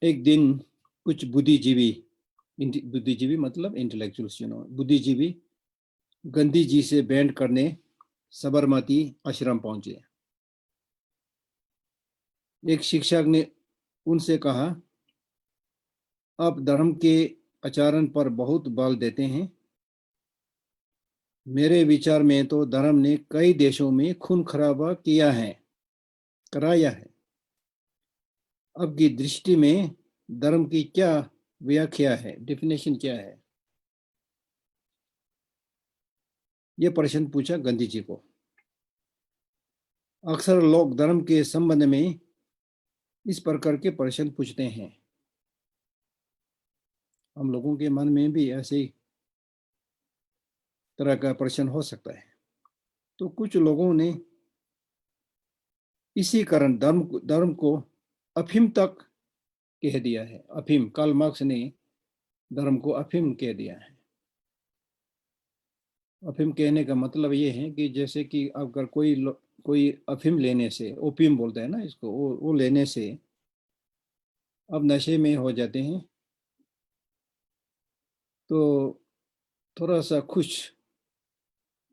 एक दिन कुछ बुद्धिजीवी मतलब इंटेलेक्चुअल्स, बुद्धिजीवी गांधी जी से भेंट करने साबरमती आश्रम पहुंचे। एक शिक्षक ने उनसे कहा, आप धर्म के आचरण पर बहुत बल देते हैं। मेरे विचार में तो धर्म ने कई देशों में खून खराबा कराया है। आपकी दृष्टि में धर्म की क्या व्याख्या है, डेफिनेशन क्या है? यह प्रश्न पूछा गांधी जी को। अक्सर लोग धर्म के संबंध में इस प्रकार के प्रश्न पूछते हैं। हम लोगों के मन में भी ऐसे तरह का प्रश्न हो सकता है। तो कुछ लोगों ने इसी कारण धर्म को अफीम तक कह दिया है। अफीम, कार्ल मार्क्स ने धर्म को अफीम कह दिया है। अफीम कहने का मतलब ये है कि जैसे कि अगर कोई अफीम लेने से, ओपियम बोलते हैं ना इसको, वो लेने से अब नशे में हो जाते हैं तो थोड़ा सा खुश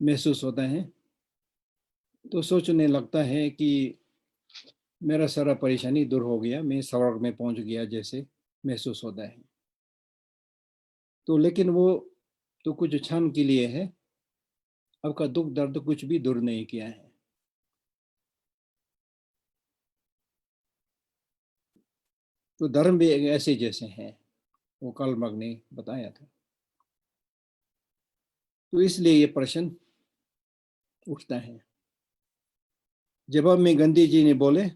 महसूस होता है, तो सोचने लगता है कि मेरा सारा परेशानी दूर हो गया, मैं स्वर्ग में पहुंच गया जैसे महसूस होता है। तो लेकिन वो तो कुछ क्षण के लिए है, आपका दुख दर्द कुछ भी दूर नहीं किया है। तो धर्म भी एक ऐसे जैसे हैं, वो कार्ल मार्क्स ने बताया था। तो इसलिए ये प्रश्न उठता है। जवाब में गांधी जी ने बोले,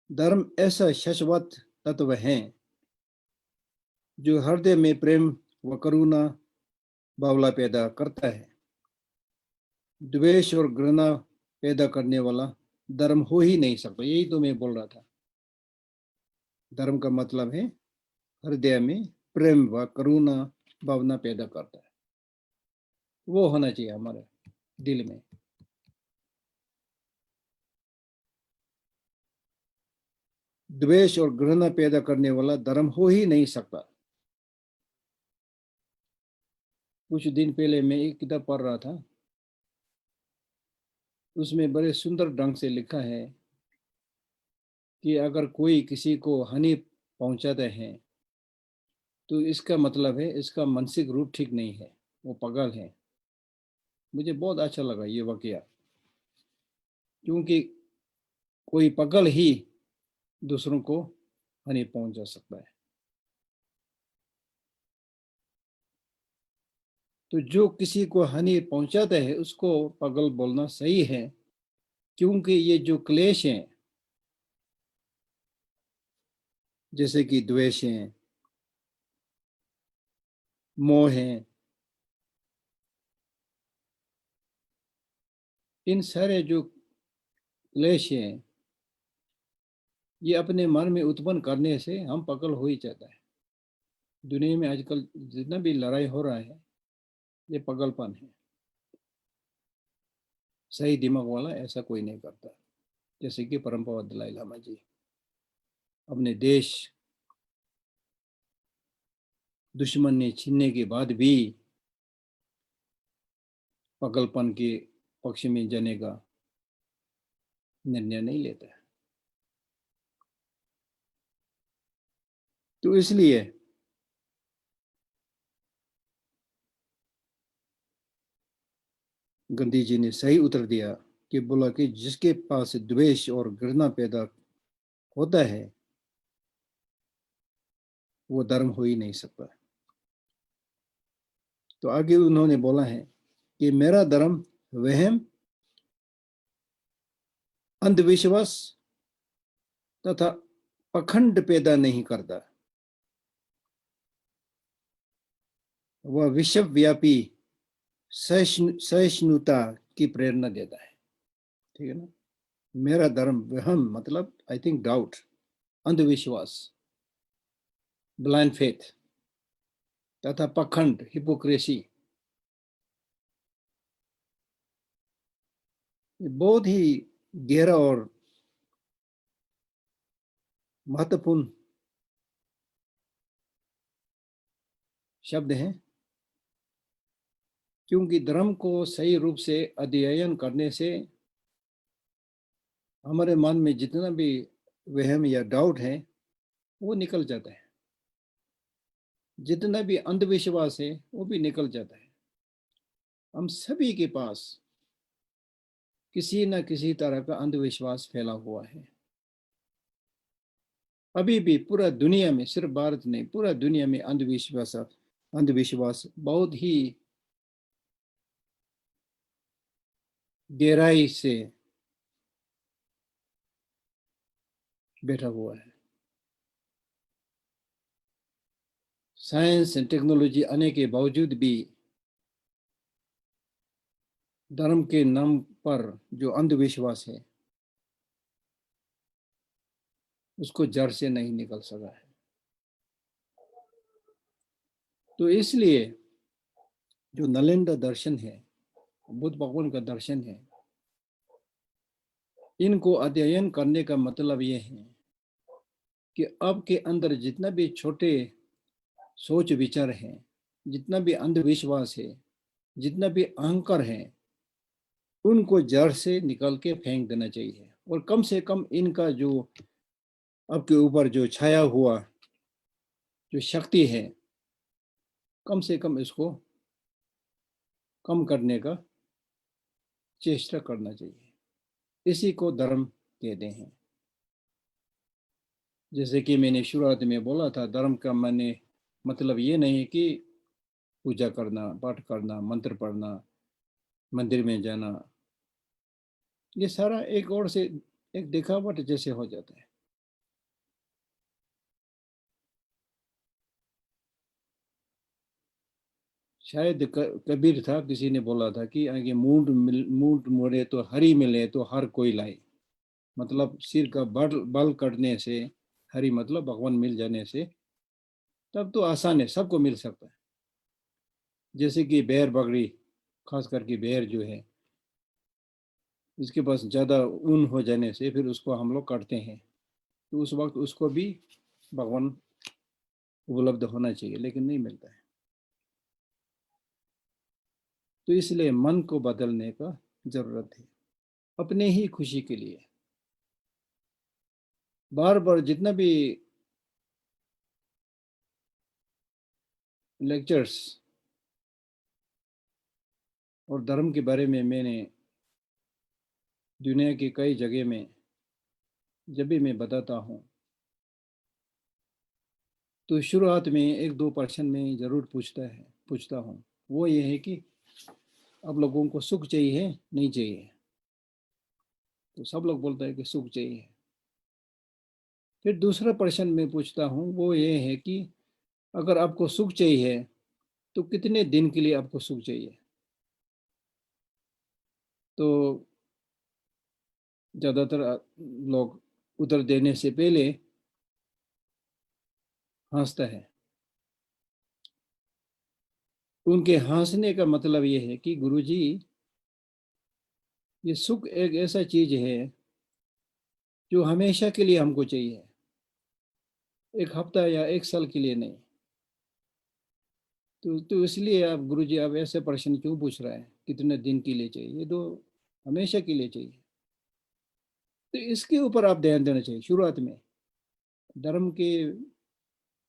धर्म ऐसा शाश्वत तत्व है जो हृदय में प्रेम व करुणा भावना पैदा करता है। द्वेष और घृणा पैदा करने वाला धर्म हो ही नहीं सकता। यही तो मैं बोल रहा था। धर्म का मतलब है हृदय में प्रेम व करुणा भावना पैदा करता है। वो होना चाहिए हमारे दिल में। द्वेष और घृणा पैदा करने वाला धर्म हो ही नहीं सकता। कुछ दिन पहले मैं एक किताब पढ़ रहा था, उसमें बड़े सुंदर ढंग से लिखा है कि अगर कोई किसी को हानि पहुंचाते हैं तो इसका मतलब है इसका मानसिक रूप ठीक नहीं है, वो पागल है। मुझे बहुत अच्छा लगा ये वाकया, क्योंकि कोई पागल ही दूसरों को हानि पहुंचा सकता है। तो जो किसी को हानि पहुंचाता है उसको पागल बोलना सही है, क्योंकि ये जो क्लेश हैं, जैसे कि द्वेष है, मोह है, इन सारे जो क्लेश हैं, ये अपने मन में उत्पन्न करने से हम पागल हो ही जाता है। दुनिया में आजकल जितना भी लड़ाई हो रहा है, ये पागलपन है। सही दिमाग वाला ऐसा कोई नहीं करता। जैसे कि परमपाद दलाई लामा जी अपने देश दुश्मन ने छीनने के बाद भी पागलपन के पक्ष में जाने का निर्णय नहीं लेता है। तो इसलिए गांधी जी ने सही उत्तर दिया कि बोला कि जिसके पास द्वेष और घृणा पैदा होता है वो धर्म हो ही नहीं सकता। तो आगे उन्होंने बोला है कि मेरा धर्म वहम, अंधविश्वास तथा पखंड पैदा नहीं करता। वह विश्वव्यापी सहिष्णुता की प्रेरणा देता है। ठीक है ना। मेरा धर्म वहम मतलब आई थिंक डाउट, अंधविश्वास, ब्लाइंड फेथ तथा पखंड, हिपोक्रेसी, बहुत ही गहरा और महत्वपूर्ण शब्द हैं, क्योंकि धर्म को सही रूप से अध्ययन करने से हमारे मन में जितना भी वहम या डाउट है वो निकल जाता है। जितना भी अंधविश्वास है वो भी निकल जाता है। हम सभी के पास किसी न किसी तरह का अंधविश्वास फैला हुआ है। अभी भी पूरा दुनिया में, सिर्फ भारत नहीं, पूरा दुनिया में अंधविश्वास बहुत ही गहराई से बैठा हुआ है। साइंस एंड टेक्नोलॉजी आने के बावजूद भी धर्म के नाम पर जो अंधविश्वास है उसको जड़ से नहीं निकल सका है। तो इसलिए जो नालंदा दर्शन है, बुद्ध भगवान का दर्शन है, इनको अध्ययन करने का मतलब ये है कि आपके अंदर जितना भी छोटे सोच विचार हैं, जितना भी अंधविश्वास है, जितना भी अहंकार है, उनको जड़ से निकल के फेंक देना चाहिए। और कम से कम इनका जो आपके ऊपर जो छाया हुआ जो शक्ति है कम से कम इसको कम करने का चेष्टा करना चाहिए। इसी को धर्म कहते हैं। जैसे कि मैंने शुरुआत में बोला था, धर्म का माने मतलब ये नहीं कि पूजा करना, पाठ करना, मंत्र पढ़ना, मंदिर में जाना। ये सारा एक और से एक दिखावट जैसे हो जाता है। शायद कबीर था, किसी ने बोला था कि आगे मूंड मोड़े तो हरी मिले तो हर कोई लाए। मतलब सिर का बल कटने से, हरी मतलब भगवान मिल जाने से, तब तो आसान है, सबको मिल सकता है। जैसे कि बेर बकरी, खास करके बेर जो है, इसके पास ज़्यादा ऊन हो जाने से फिर उसको हम लोग काटते हैं, तो उस वक्त उसको भी भगवान उपलब्ध होना चाहिए, लेकिन नहीं मिलता है। तो इसलिए मन को बदलने का जरूरत है, अपने ही खुशी के लिए। बार बार जितना भी लेक्चर्स और धर्म के बारे में मैंने दुनिया की कई जगह में जब भी मैं बताता हूँ, तो शुरुआत में 1-2% में जरूर पूछता हूँ। वो ये है कि अब लोगों को सुख चाहिए नहीं चाहिए? तो सब लोग बोलते हैं कि सुख चाहिए। फिर दूसरा प्रश्न मैं पूछता हूँ, वो ये है कि अगर आपको सुख चाहिए तो कितने दिन के लिए आपको सुख चाहिए? तो ज़्यादातर लोग उत्तर देने से पहले हंसता है। उनके हंसने का मतलब ये है कि गुरुजी, ये सुख एक ऐसा चीज है जो हमेशा के लिए हमको चाहिए, एक हफ्ता या एक साल के लिए नहीं। तो इसलिए आप गुरुजी, आप ऐसे प्रश्न क्यों पूछ रहे हैं, कितने दिन के लिए चाहिए? ये तो हमेशा के लिए चाहिए। तो इसके ऊपर आप ध्यान देना चाहिए शुरुआत में। धर्म के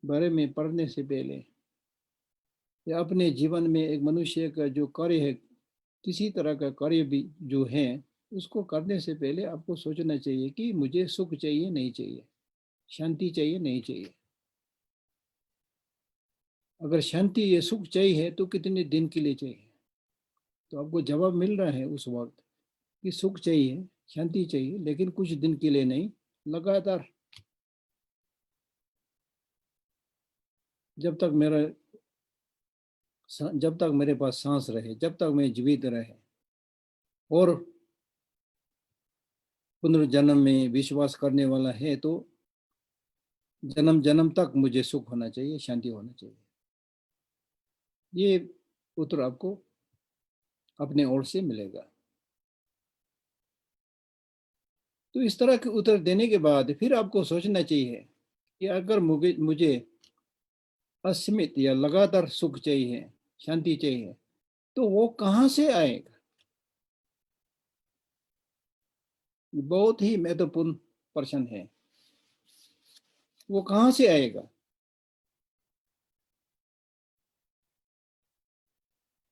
बारे में पढ़ने से पहले या अपने जीवन में एक मनुष्य का जो कार्य है, किसी तरह का कार्य भी जो है, उसको करने से पहले आपको सोचना चाहिए कि मुझे सुख चाहिए नहीं चाहिए, शांति चाहिए नहीं चाहिए। अगर शांति या सुख चाहिए तो कितने दिन के लिए चाहिए? तो आपको जवाब मिल रहा है उस वक्त कि सुख चाहिए, शांति चाहिए, लेकिन कुछ दिन के लिए नहीं, लगातार। जब तक मेरे पास सांस रहे, जब तक मैं जीवित रहे और पुनर्जन्म में विश्वास करने वाला है, तो जन्म जन्म तक मुझे सुख होना चाहिए, शांति होना चाहिए। ये उत्तर आपको अपने ओर से मिलेगा। तो इस तरह के उत्तर देने के बाद फिर आपको सोचना चाहिए कि अगर मुझे असीमित या लगातार सुख चाहिए, शांति चाहिए, तो वो कहाँ से आएगा? बहुत ही महत्वपूर्ण प्रश्न है। वो कहाँ से आएगा?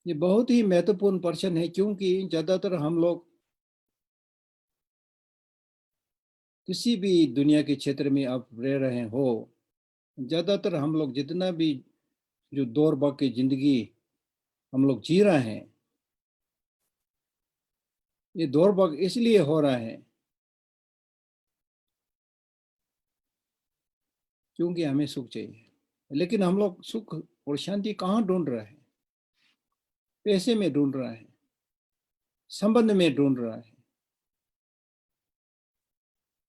ये बहुत ही महत्वपूर्ण प्रश्न है, क्योंकि ज्यादातर हम लोग किसी भी दुनिया के क्षेत्र में आप रह रहे हो, ज्यादातर हम लोग जितना भी जो दौड़ भाग की जिंदगी हम लोग जी रहे हैं, ये दौड़ भाग इसलिए हो रहा है क्योंकि हमें सुख चाहिए। लेकिन हम लोग सुख और शांति कहाँ ढूंढ रहे हैं? पैसे में ढूंढ रहा है, संबंध में ढूंढ रहा है,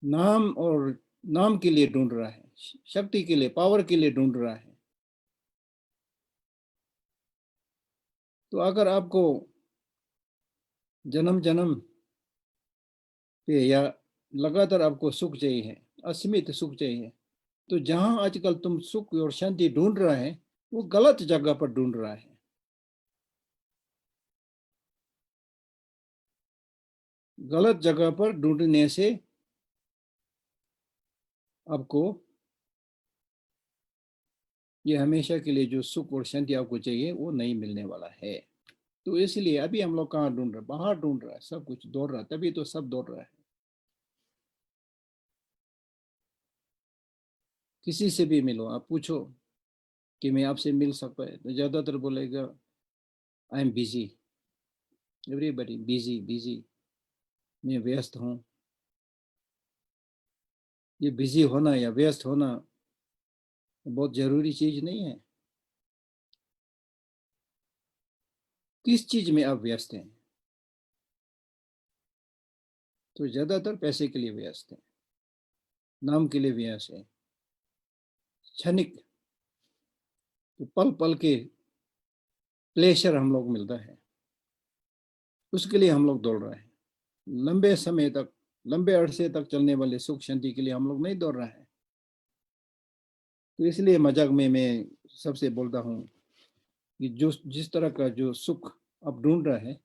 नाम के लिए ढूंढ रहा है, शक्ति के लिए, पावर के लिए ढूंढ रहा है। तो अगर आपको जन्म जन्म पे या लगातार आपको सुख चाहिए, असीमित सुख चाहिए, तो जहां आजकल तुम सुख और शांति ढूंढ रहा है, वो गलत जगह पर ढूंढ रहा है। गलत जगह पर ढूंढने से आपको ये हमेशा के लिए जो सुख और शांति आपको चाहिए वो नहीं मिलने वाला है। तो इसलिए अभी हम लोग कहाँ ढूंढ रहे हैं? बाहर ढूंढ रहा है, सब कुछ दौड़ रहा है, तभी तो सब दौड़ रहा है। किसी से भी मिलो, आप पूछो कि मैं आपसे मिल सकता है, तो ज्यादातर बोलेगा I am busy. Everybody busy busy, मैं व्यस्त हूँ। ये बिजी होना या व्यस्त होना बहुत जरूरी चीज नहीं है। किस चीज में आप व्यस्त हैं? तो ज्यादातर पैसे के लिए व्यस्त हैं, नाम के लिए व्यस्त हैं, क्षणिक तो पल पल के प्लेजर हम लोग मिलता है, उसके लिए हम लोग दौड़ रहे हैं। लंबे समय तक, लंबे अरसे तक चलने वाले सुख शांति के लिए हम लोग नहीं दौड़ रहे हैं। तो इसलिए मजाक में मैं सबसे बोलता हूँ कि जो जिस तरह का जो सुख आप ढूंढ रहा है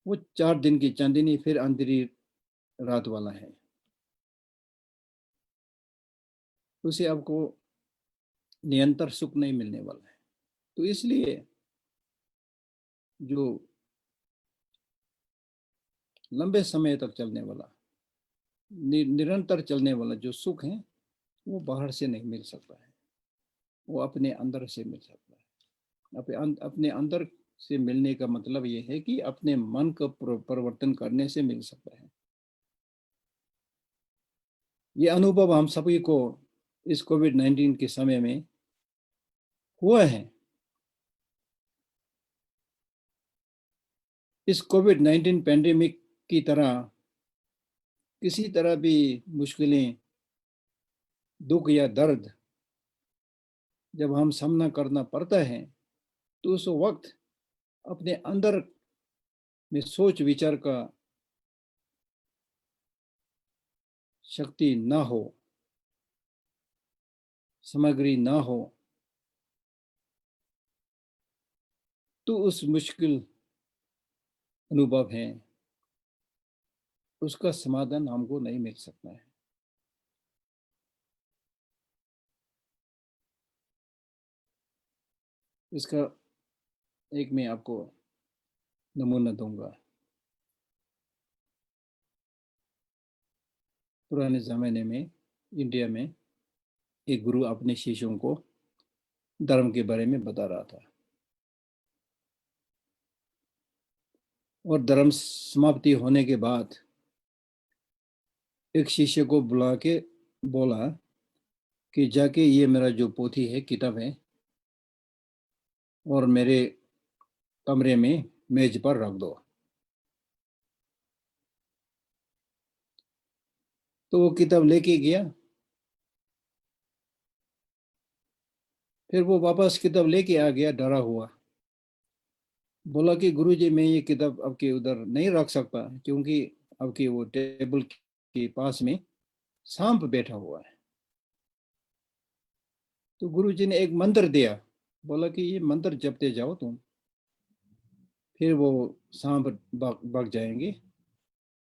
वो 4 दिन की चांदनी फिर अंधेरी रात वाला है। उसे आपको निरंतर सुख नहीं मिलने वाला है। तो इसलिए जो लंबे समय तक चलने वाला, निरंतर चलने वाला जो सुख है वो बाहर से नहीं मिल सकता है, वो अपने अंदर से मिल सकता है। अपने अंदर से मिलने का मतलब ये है कि अपने मन का परिवर्तन करने से मिल सकता है। ये अनुभव हम सभी को इस कोविड-19 के समय में हुआ है। इस कोविड-19 पैंडेमिक की तरह किसी तरह भी मुश्किलें, दुख या दर्द जब हम सामना करना पड़ता है तो उस वक्त अपने अंदर में सोच विचार का शक्ति ना हो, सामग्री ना हो, तो उस मुश्किल अनुभव है उसका समाधान हमको नहीं मिल सकता है। इसका एक मैं आपको नमूना दूंगा। पुराने ज़माने में इंडिया में एक गुरु अपने शिष्यों को धर्म के बारे में बता रहा था, और धर्म समाप्ति होने के बाद एक शिष्य को बुला के बोला कि जाके ये मेरा जो पोथी है, किताब है, और मेरे कमरे में मेज पर रख दो। तो वो किताब लेके गया। फिर वो वापस किताब लेके आ गया डरा हुआ। बोला कि गुरुजी मैं ये किताब आपके उधर नहीं रख सकता क्योंकि आपकी वो टेबल के पास में सांप बैठा हुआ है। तो गुरुजी ने एक मंत्र दिया, बोला कि ये मंत्र जपते जाओ तुम, फिर वो सांप भाग जाएंगे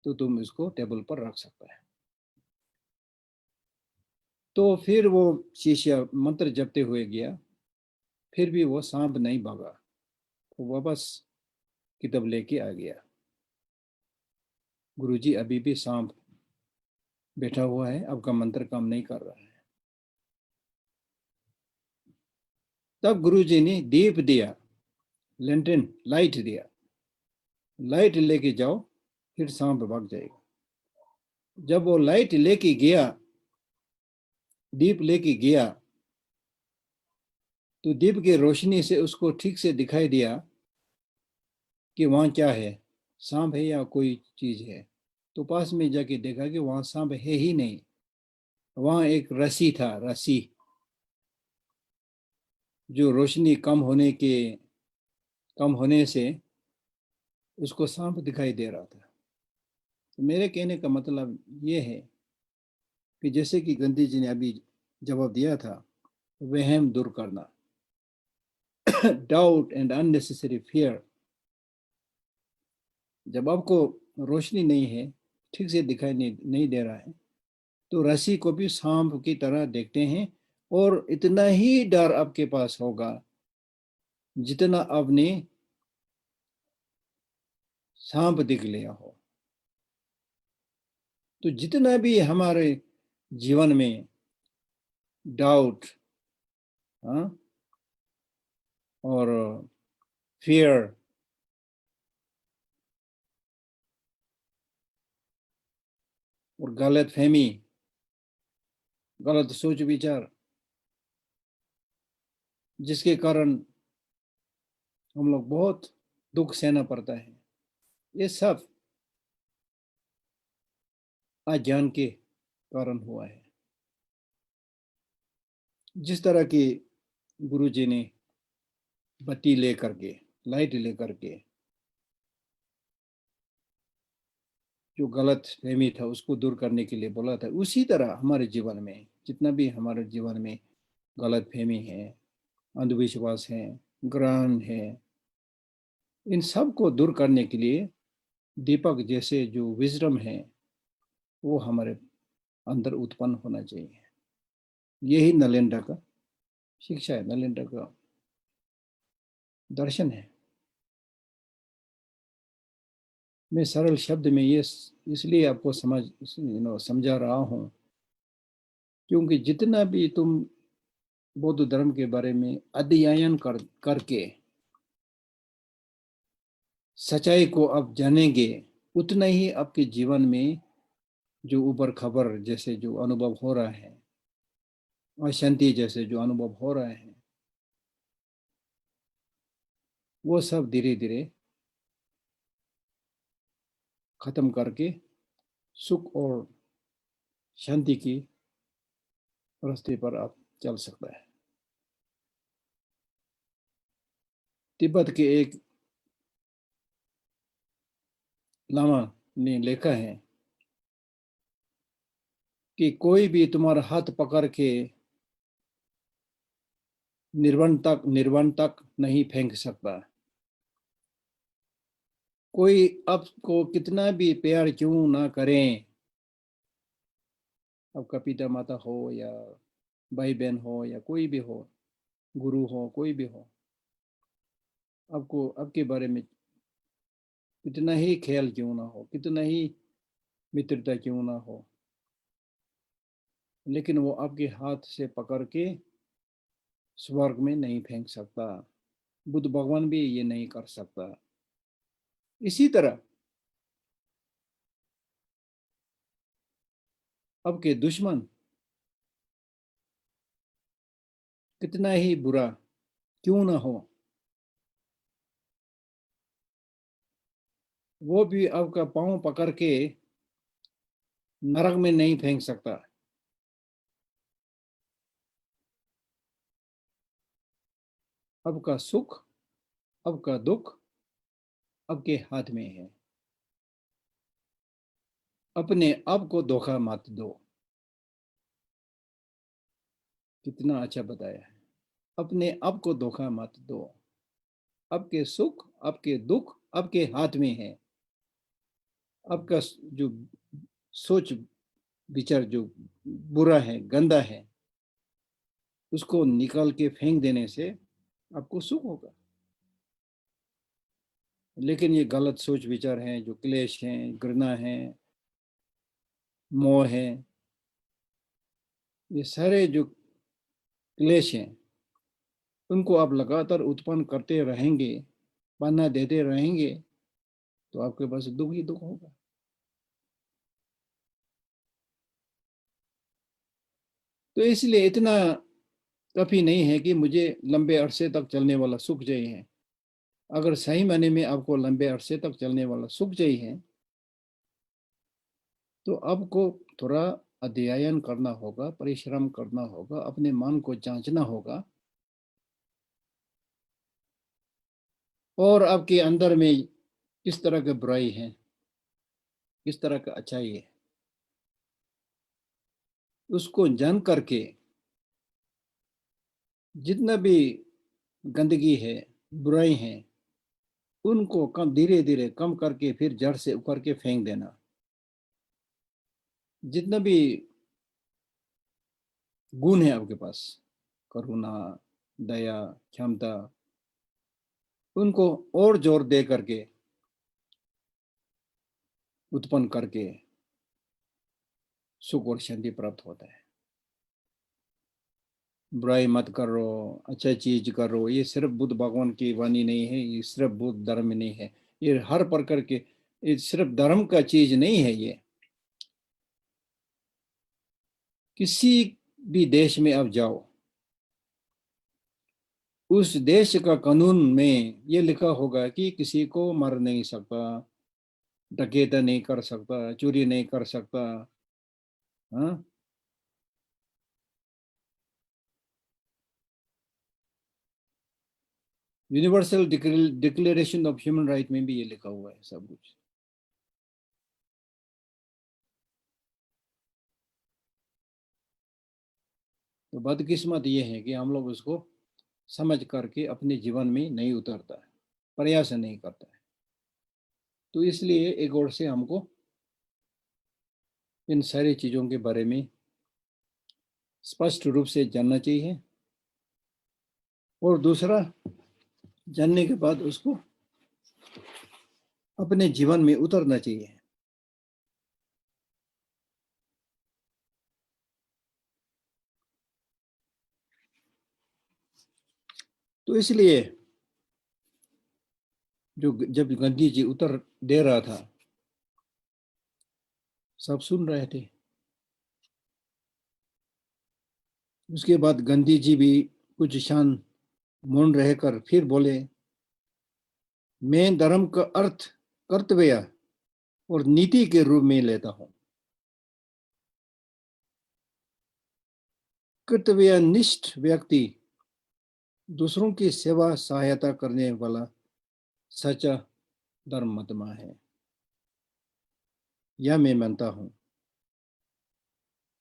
तो तुम इसको टेबल पर रख सकता है। तो फिर वो शिष्य मंत्र जपते हुए गया, फिर भी वो सांप नहीं भागा, तो वापस किताब लेके आ गया। गुरुजी अभी भी सांप बैठा हुआ है, आपका मंत्र काम नहीं कर रहा है। तब गुरुजी ने दीप दिया, लैंटर्न लाइट दिया, लाइट लेके जाओ फिर सांप भाग जाएगा। जब वो लाइट लेके गया, दीप लेके गया, तो दीप की रोशनी से उसको ठीक से दिखाई दिया कि वहां क्या है, सांप है या कोई चीज है। तो पास में जाके देखा कि वहां सांप है ही नहीं, वहां एक रस्सी था, रस्सी जो रोशनी कम होने से उसको सांप दिखाई दे रहा था। तो मेरे कहने का मतलब ये है कि जैसे कि गांधी जी ने अभी जवाब दिया था, वहम दूर करना, डाउट एंड अननेसेसरी फियर। जब आपको रोशनी नहीं है, ठीक से दिखाई नहीं दे रहा है, तो रस्सी को भी सांप की तरह देखते हैं और इतना ही डर आपके पास होगा जितना आपने सांप देख लिया हो। तो जितना भी हमारे जीवन में डाउट, हाँ, और फियर और गलत फहमी, गलत सोच विचार, जिसके कारण हम लोग बहुत दुख सहना पड़ता है, ये सब अज्ञान के कारण हुआ है। जिस तरह की गुरु जी ने बत्ती लेकर के, लाइट लेकर के जो गलत फहमी था उसको दूर करने के लिए बोला था, उसी तरह हमारे जीवन में जितना भी हमारे जीवन में गलत फहमी है, अंधविश्वास है, ग्रहण है, इन सब को दूर करने के लिए दीपक जैसे जो विजडम है वो हमारे अंदर उत्पन्न होना चाहिए। यही नरेंद्र का शिक्षा है, नरेंद्र का दर्शन है। मैं सरल शब्द में ये इसलिए आपको समझा रहा हूं क्योंकि जितना भी तुम बौद्ध धर्म के बारे में अध्ययन करके सच्चाई को आप जानेंगे, उतना ही आपके जीवन में जो ऊपर खबर जैसे जो अनुभव हो रहा है, अशांति जैसे जो अनुभव हो रहा है, वो सब धीरे धीरे खत्म करके सुख और शांति की रास्ते पर आप चल सकता है। तिब्बत के एक लामा ने लिखा है कि कोई भी तुम्हारा हाथ पकड़ के निर्वाण तक नहीं फेंक सकता। कोई आपको कितना भी प्यार क्यों ना करें, आपका पिता माता हो या भाई बहन हो या कोई भी हो, गुरु हो, कोई भी हो, आपको आपके बारे में कितना ही ख्याल क्यों ना हो, कितना ही मित्रता क्यों ना हो, लेकिन वो आपके हाथ से पकड़ के स्वर्ग में नहीं फेंक सकता। बुद्ध भगवान भी ये नहीं कर सकता। इसी तरह आपके दुश्मन कितना ही बुरा क्यों ना हो, वो भी आपका पांव पकड़ के नरक में नहीं फेंक सकता। आपका सुख, आपका दुख आपके हाथ में है। अपने आप को धोखा मत दो। कितना अच्छा बताया है। अपने आप को धोखा मत दो। आपके सुख, आपके दुख आपके हाथ में है। आपका जो सोच विचार जो बुरा है, गंदा है, उसको निकाल के फेंक देने से आपको सुख होगा। लेकिन ये गलत सोच विचार हैं, जो क्लेश हैं, घृणा है, मोह है, ये सारे जो क्लेश हैं, उनको आप लगातार उत्पन्न करते रहेंगे, पन्ना देते रहेंगे, तो आपके पास दुख ही दुख होगा। तो इसलिए इतना काफी नहीं है कि मुझे लंबे अरसे तक चलने वाला सुख चाहिए। अगर सही मायने में आपको लंबे अरसे तक चलने वाला सुख चाहिए तो आपको थोड़ा अध्ययन करना होगा, परिश्रम करना होगा, अपने मन को जांचना होगा और आपके अंदर में किस तरह की बुराई है, किस तरह का अच्छाई है, उसको जान करके जितना भी गंदगी है, बुराई है, उनको कम धीरे धीरे कम करके फिर जड़ से उखड़ के फेंक देना। जितना भी गुण है आपके पास, करुणा, दया, क्षमता, उनको और जोर दे करके उत्पन्न करके सुख और शांति प्राप्त होता है। बुराई मत करो, अच्छा चीज करो, ये सिर्फ बुद्ध भगवान की वाणी नहीं है, ये सिर्फ बुद्ध धर्म में नहीं है, ये हर प्रकार के, ये सिर्फ धर्म का चीज नहीं है। ये किसी भी देश में आप जाओ, उस देश का कानून में ये लिखा होगा कि किसी को मार नहीं सकता, डकैती नहीं कर सकता, चोरी नहीं कर सकता। हाँ, universal declaration of human right में भी ये लिखा हुआ है सब कुछ। तो बदकिस्मत ये है कि हम लोग उसको समझ करके अपने जीवन में नहीं उतरता है, प्रयास नहीं करता है। तो इसलिए एक ओर से हमको इन सारी चीजों के बारे में स्पष्ट रूप से जानना चाहिए, और दूसरा, जानने के बाद उसको अपने जीवन में उतरना चाहिए। तो इसलिए जो जब गांधी जी उत्तर दे रहा था, सब सुन रहे थे। उसके बाद गांधी जी भी कुछ क्षण मौन रहकर फिर बोले, मैं धर्म का अर्थ कर्तव्य और नीति के रूप में लेता हूं। कर्तव्यनिष्ठ व्यक्ति दूसरों की सेवा सहायता करने वाला सच्चा धर्मात्मा है, यह मैं मानता हूं।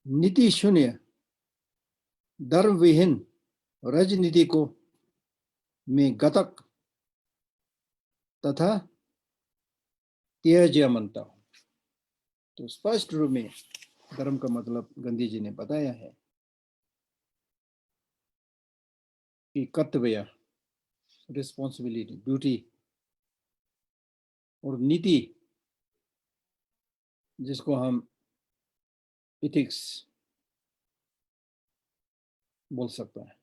नीति शून्य, धर्म विहीन राजनीति को मैं घातक तथा त्याज्य मानता हूं। तो स्पष्ट रूप में धर्म का मतलब गांधी जी ने बताया है कि कर्तव्य, रिस्पॉन्सिबिलिटी, ड्यूटी, और नीति जिसको हम इथिक्स बोल सकते हैं।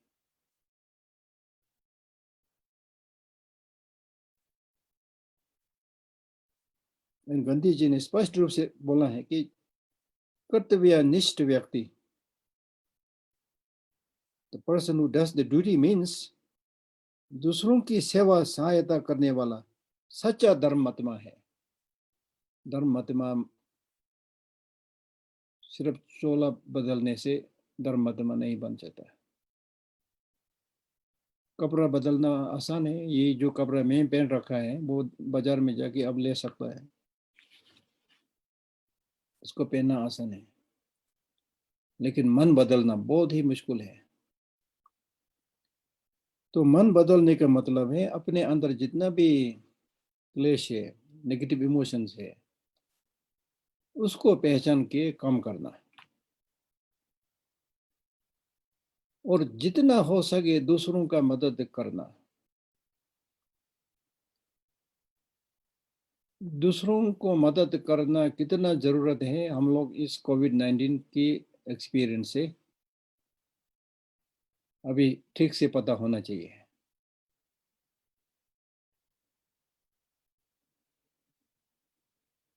गांधी जी ने स्पष्ट रूप से बोला है कि कर्तव्यनिष्ठ व्यक्ति, the person who does the duty means, दूसरों की सेवा सहायता करने वाला सच्चा धर्मात्मा है। धर्मात्मा सिर्फ चोला बदलने से धर्मात्मा नहीं बन जाता। कपड़ा बदलना आसान है, ये जो कपड़ा मैं पहन रखा है वो बाजार में जाके अब ले सकता है, उसको पहनना आसान है, लेकिन मन बदलना बहुत ही मुश्किल है। तो मन बदलने का मतलब है अपने अंदर जितना भी क्लेश है, नेगेटिव इमोशंस है, उसको पहचान के कम करना, और जितना हो सके दूसरों का मदद करना। दूसरों को मदद करना कितना जरूरत है, हम लोग इस कोविड-19 की एक्सपीरियंस से अभी ठीक से पता होना चाहिए।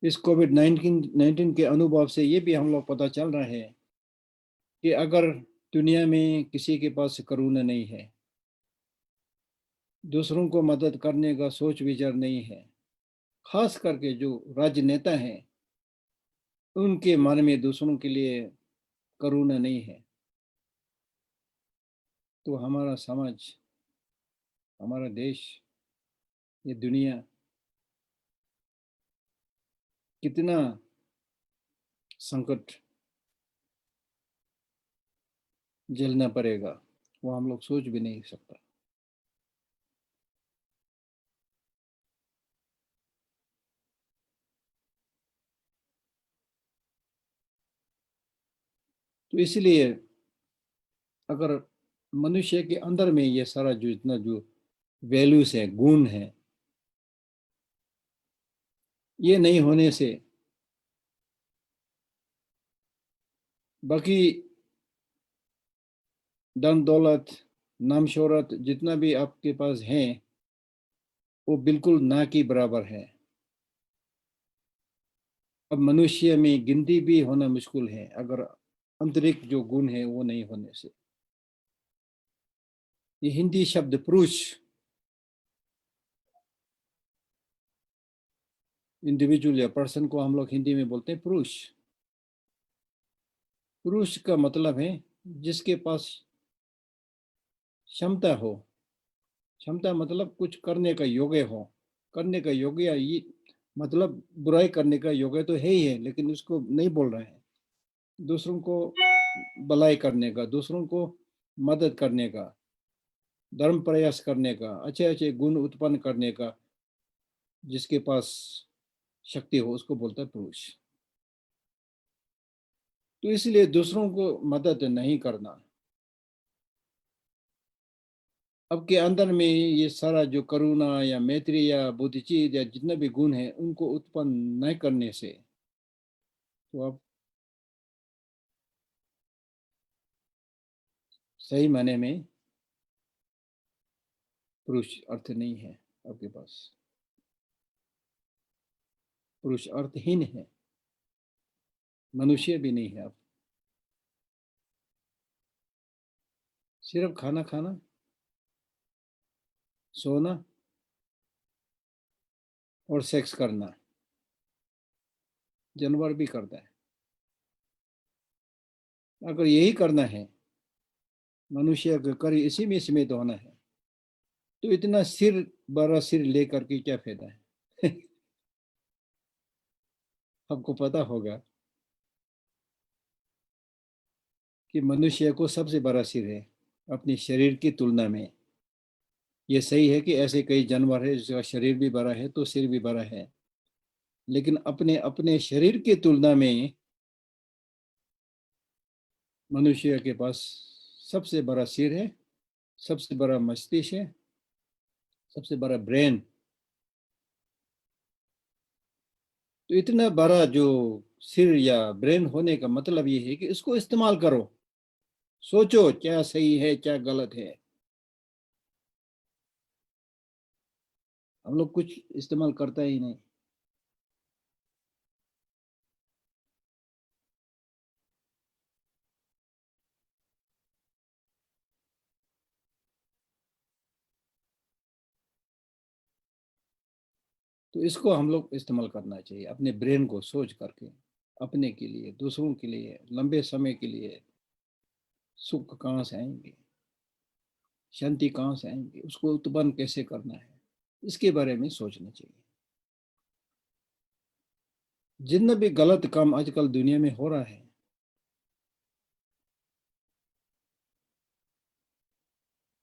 इस कोविड-19 के अनुभव से ये भी हम लोग पता चल रहा है कि अगर दुनिया में किसी के पास करुणा नहीं है, दूसरों को मदद करने का सोच विचार नहीं है, खास करके जो राजनेता हैं उनके मन में दूसरों के लिए करुणा नहीं है, तो हमारा समाज, हमारा देश, ये दुनिया कितना संकट झेलना पड़ेगा, वो हम लोग सोच भी नहीं सकता। तो इसलिए अगर मनुष्य के अंदर में ये सारा जो इतना जो वैल्यूज है, गुण है, ये नहीं होने से बाकी धन दौलत, नाम शोहरत जितना भी आपके पास है वो बिल्कुल ना के बराबर है। अब मनुष्य में गिनती भी होना मुश्किल है अगर आंतरिक जो गुण है वो नहीं होने से। ये हिंदी शब्द पुरुष, इंडिविजुअल या पर्सन को हम लोग हिंदी में बोलते हैं पुरुष। पुरुष का मतलब है जिसके पास क्षमता हो। क्षमता मतलब कुछ करने का योग्य हो। करने का योग्य ये मतलब बुराई करने का योग्य तो है ही है, लेकिन उसको नहीं बोल रहे हैं। दूसरों को भलाई करने का, दूसरों को मदद करने का, धर्म प्रयास करने का, अच्छे अच्छे गुण उत्पन्न करने का जिसके पास शक्ति हो उसको बोलता है पुरुष। तो इसलिए दूसरों को मदद नहीं करना। अब के अंदर में ये सारा जो करुणा या मैत्री या बुद्धिचीत या जितना भी गुण है उनको उत्पन्न नहीं करने से तो अब सही माने में पुरुष अर्थ नहीं है आपके पास। पुरुष अर्थहीन है, मनुष्य भी नहीं है। आप सिर्फ खाना खाना, सोना और सेक्स करना, जानवर भी करता है। अगर यही करना है, मनुष्य का कार्य इसी में सीमित होना है, तो इतना सिर बड़ा सिर लेकर के क्या फायदा है? आपको पता होगा कि मनुष्य को सबसे बड़ा सिर है अपने शरीर की तुलना में। ये सही है कि ऐसे कई जानवर है जिसका शरीर भी बड़ा है तो सिर भी बड़ा है, लेकिन अपने अपने शरीर की तुलना में मनुष्य के पास सबसे बड़ा सिर है, सबसे बड़ा मस्तिष्क है, सबसे बड़ा ब्रेन। तो इतना बड़ा जो सिर या ब्रेन होने का मतलब ये है कि इसको इस्तेमाल करो, सोचो क्या सही है क्या गलत है। हम लोग कुछ इस्तेमाल करता ही नहीं। तो इसको हम लोग इस्तेमाल करना चाहिए अपने ब्रेन को सोच करके, अपने के लिए, दूसरों के लिए, लंबे समय के लिए। सुख कहाँ से आएंगे, शांति कहाँ से आएंगे, उसको उत्पन्न कैसे करना है, इसके बारे में सोचना चाहिए। जितना भी गलत काम आजकल दुनिया में हो रहा है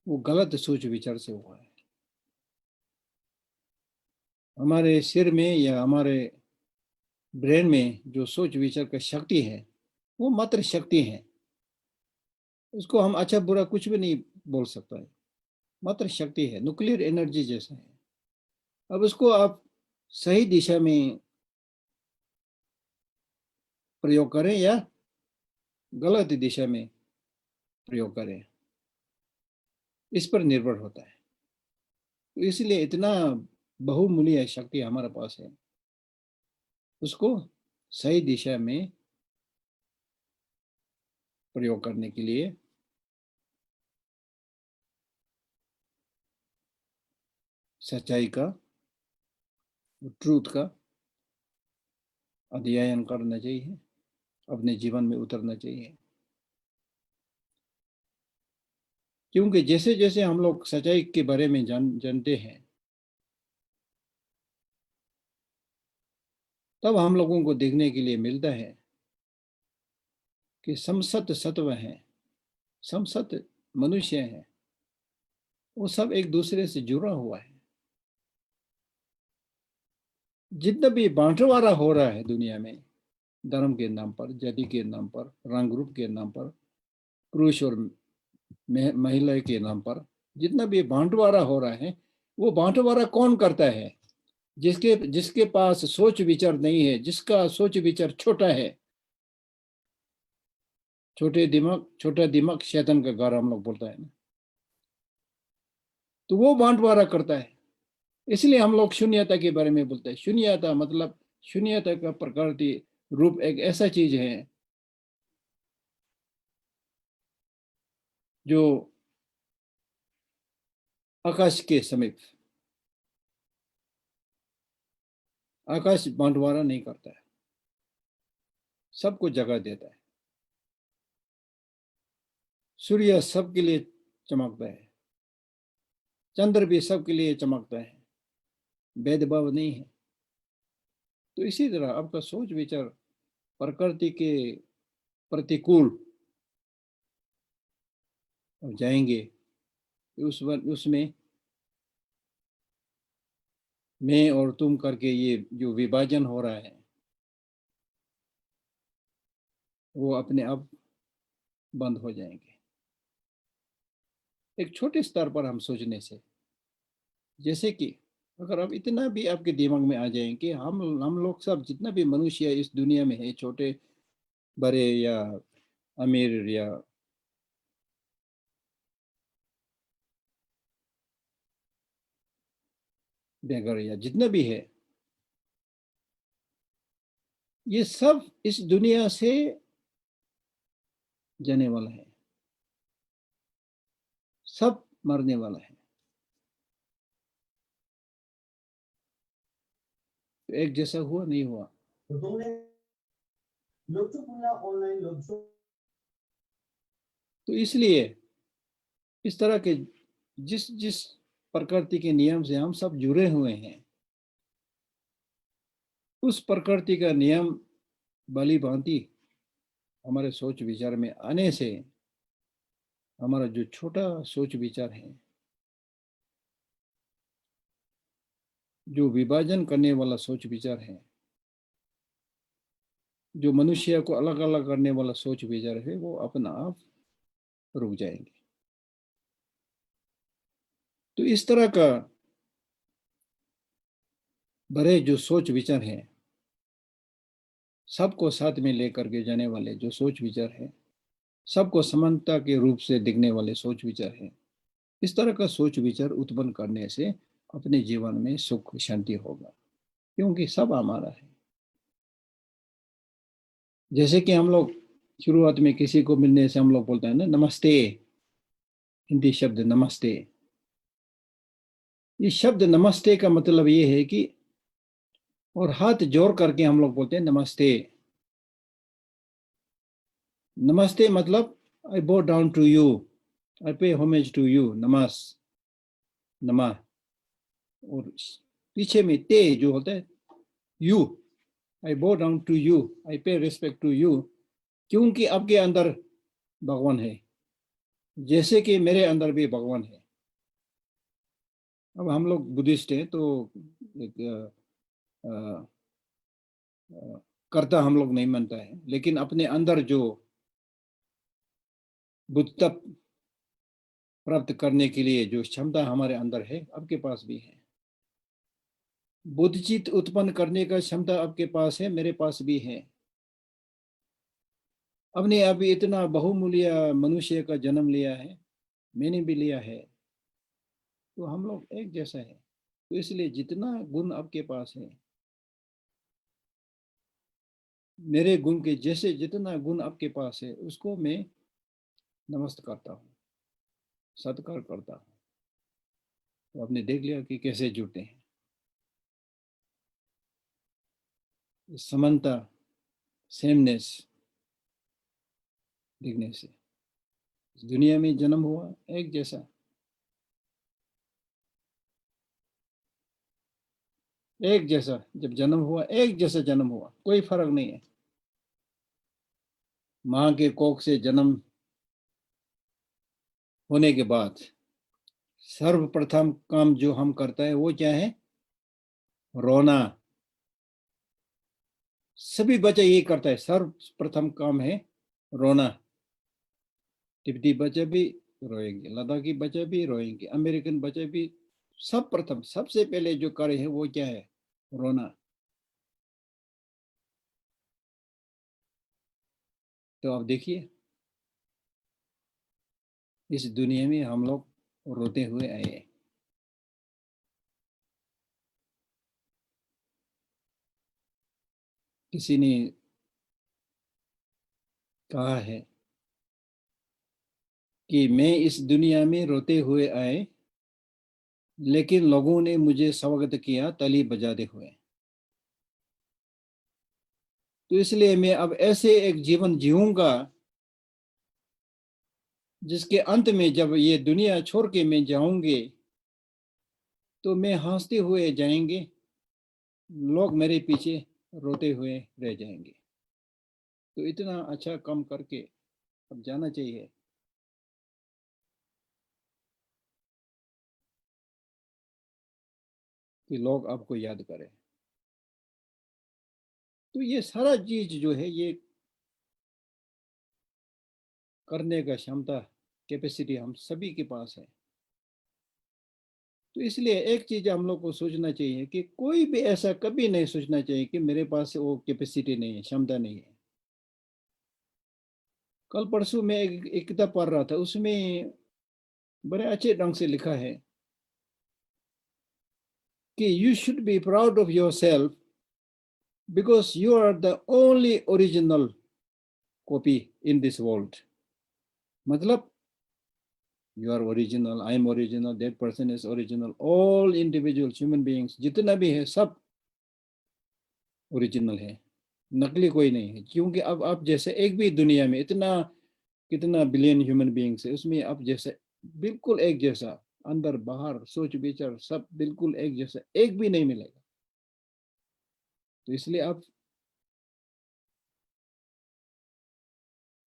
वो गलत सोच विचार से हुआ है। हमारे सिर में या हमारे ब्रेन में जो सोच विचार का शक्ति है वो मात्र शक्ति है। उसको हम अच्छा बुरा कुछ भी नहीं बोल सकता है, मात्र शक्ति है, न्यूक्लियर एनर्जी जैसा है। अब उसको आप सही दिशा में प्रयोग करें या गलत दिशा में प्रयोग करें, इस पर निर्भर होता है। तो इसलिए इतना बहुमूल्य शक्ति हमारे पास है, उसको सही दिशा में प्रयोग करने के लिए सच्चाई का, ट्रूथ का अध्ययन करना चाहिए, अपने जीवन में उतरना चाहिए। क्योंकि जैसे जैसे हम लोग सच्चाई के बारे में जानते हैं तब हम लोगों को देखने के लिए मिलता है कि समसत सत्व है, समसत मनुष्य है, वो सब एक दूसरे से जुड़ा हुआ है। जितना भी बांटवारा हो रहा है दुनिया में, धर्म के नाम पर, जाति के नाम पर, रंग रूप के नाम पर, पुरुष और महिला के नाम पर जितना भी बांटवारा हो रहा है, वो बांटवारा कौन करता है? जिसके जिसके पास सोच विचार नहीं है, जिसका सोच विचार छोटा है, छोटा दिमाग शैतान का घर हम लोग बोलता है ना, तो वो बांटवारा करता है। इसलिए हम लोग शून्यता के बारे में बोलते हैं। शून्यता मतलब, शून्यता का प्रकृति रूप एक ऐसा चीज है जो आकाश के समीप, आकाश बांटवारा नहीं करता है, सबको जगह देता है। सूर्य सबके लिए चमकता है, चंद्र भी सबके लिए चमकता है, भेदभाव नहीं है। तो इसी तरह आपका सोच विचार प्रकृति के प्रतिकूल जाएंगे, उसमें मैं और तुम करके ये जो विभाजन हो रहा है वो अपने आप बंद हो जाएंगे। एक छोटे स्तर पर हम सोचने से, जैसे कि अगर अब इतना भी आपके दिमाग में आ जाए कि हम लोग सब जितना भी मनुष्य इस दुनिया में है, छोटे बड़े या अमीर या बेघर या जितना भी है, ये सब इस दुनिया से जाने वाला है, सब मरने वाला है। तो एक जैसा हुआ नहीं हुआ। तो इसलिए इस तरह के जिस जिस प्रकृति के नियम से हम सब जुड़े हुए हैं, उस प्रकृति का नियम भली भांति हमारे सोच विचार में आने से हमारा जो छोटा सोच विचार है, जो विभाजन करने वाला सोच विचार है, जो मनुष्य को अलग अलग करने वाला सोच विचार है, वो अपना आप रुक जाएंगे। तो इस तरह का बड़े जो सोच विचार है, सबको साथ में लेकर के जाने वाले जो सोच विचार है, सबको समानता के रूप से दिखने वाले सोच विचार है, इस तरह का सोच विचार उत्पन्न करने से अपने जीवन में सुख शांति होगा, क्योंकि सब हमारा है। जैसे कि हम लोग शुरुआत में किसी को मिलने से हम लोग बोलते हैं ना नमस्ते, हिंदी शब्द नमस्ते। इस शब्द नमस्ते का मतलब ये है कि, और हाथ जोड़ करके हम लोग बोलते हैं नमस्ते। नमस्ते मतलब आई बो डाउन टू यू, आई पे होमेज टू यू, नमस नमः। और पीछे में ते जो होता है यू, आई बो डाउन टू यू, आई पे रिस्पेक्ट टू यू, क्योंकि आपके अंदर भगवान है, जैसे कि मेरे अंदर भी भगवान है। अब हम लोग बुद्धिस्ट हैं तो एक कर्ता हम लोग नहीं मानता है, लेकिन अपने अंदर जो बुद्धता प्राप्त करने के लिए जो क्षमता हमारे अंदर है, आपके पास भी है। बुद्धचित उत्पन्न करने का क्षमता आपके पास है, मेरे पास भी है। अपने अभी इतना बहुमूल्य मनुष्य का जन्म लिया है, मैंने भी लिया है, तो हम लोग एक जैसा है। तो इसलिए जितना गुण आपके पास है, मेरे गुण के जैसे जितना गुण आपके पास है, उसको मैं नमस्कार करता हूँ, सत्कार करता हूँ। तो आपने देख लिया कि कैसे जुड़ते हैं। समानता, सेमनेस दिखने से इस दुनिया में जन्म हुआ एक जैसा, एक जैसा जब जन्म हुआ, एक जैसा जन्म हुआ, कोई फर्क नहीं है। मां के कोख से जन्म होने के बाद सर्वप्रथम काम जो हम करता है वो क्या है? रोना। सभी बच्चे ये करता है, सर्वप्रथम काम है रोना। टिप्टी बच्चे भी रोएंगे, लद्दाखी बच्चे भी रोएंगे, अमेरिकन बच्चे भी। सब प्रथम सबसे पहले जो करे हैं वो क्या है? रोना। तो आप देखिए इस दुनिया में हम लोग रोते हुए आए हैं। किसी ने कहा है कि मैं इस दुनिया में रोते हुए आए, लेकिन लोगों ने मुझे स्वागत किया ताली बजाते हुए। तो इसलिए मैं अब ऐसे एक जीवन जीऊंगा जिसके अंत में जब ये दुनिया छोड़ के मैं जाऊंगे तो मैं हंसते हुए जाएंगे, लोग मेरे पीछे रोते हुए रह जाएंगे। तो इतना अच्छा काम करके अब जाना चाहिए कि लोग आपको याद करें। तो ये सारा चीज जो है ये करने का क्षमता, कैपेसिटी हम सभी के पास है। तो इसलिए एक चीज हम लोग को सोचना चाहिए कि कोई भी ऐसा कभी नहीं सोचना चाहिए कि मेरे पास वो कैपेसिटी नहीं है, क्षमता नहीं है। कल परसों मैं एक किताब पढ़ रहा था, उसमें बड़े अच्छे ढंग से लिखा है कि you should be proud of yourself because you are the only original copy in this world. मतलब you are original, I am original, that person is original, all individual human beings जितना भी है सब original है, नकली कोई नहीं है। क्योंकि अब आप जैसे एक भी दुनिया में इतना कितना बिलियन ह्यूमन बीइंग्स है, उसमें आप जैसे बिल्कुल एक जैसा अंदर बाहर सोच विचार सब बिल्कुल एक जैसा एक भी नहीं मिलेगा। तो इसलिए आप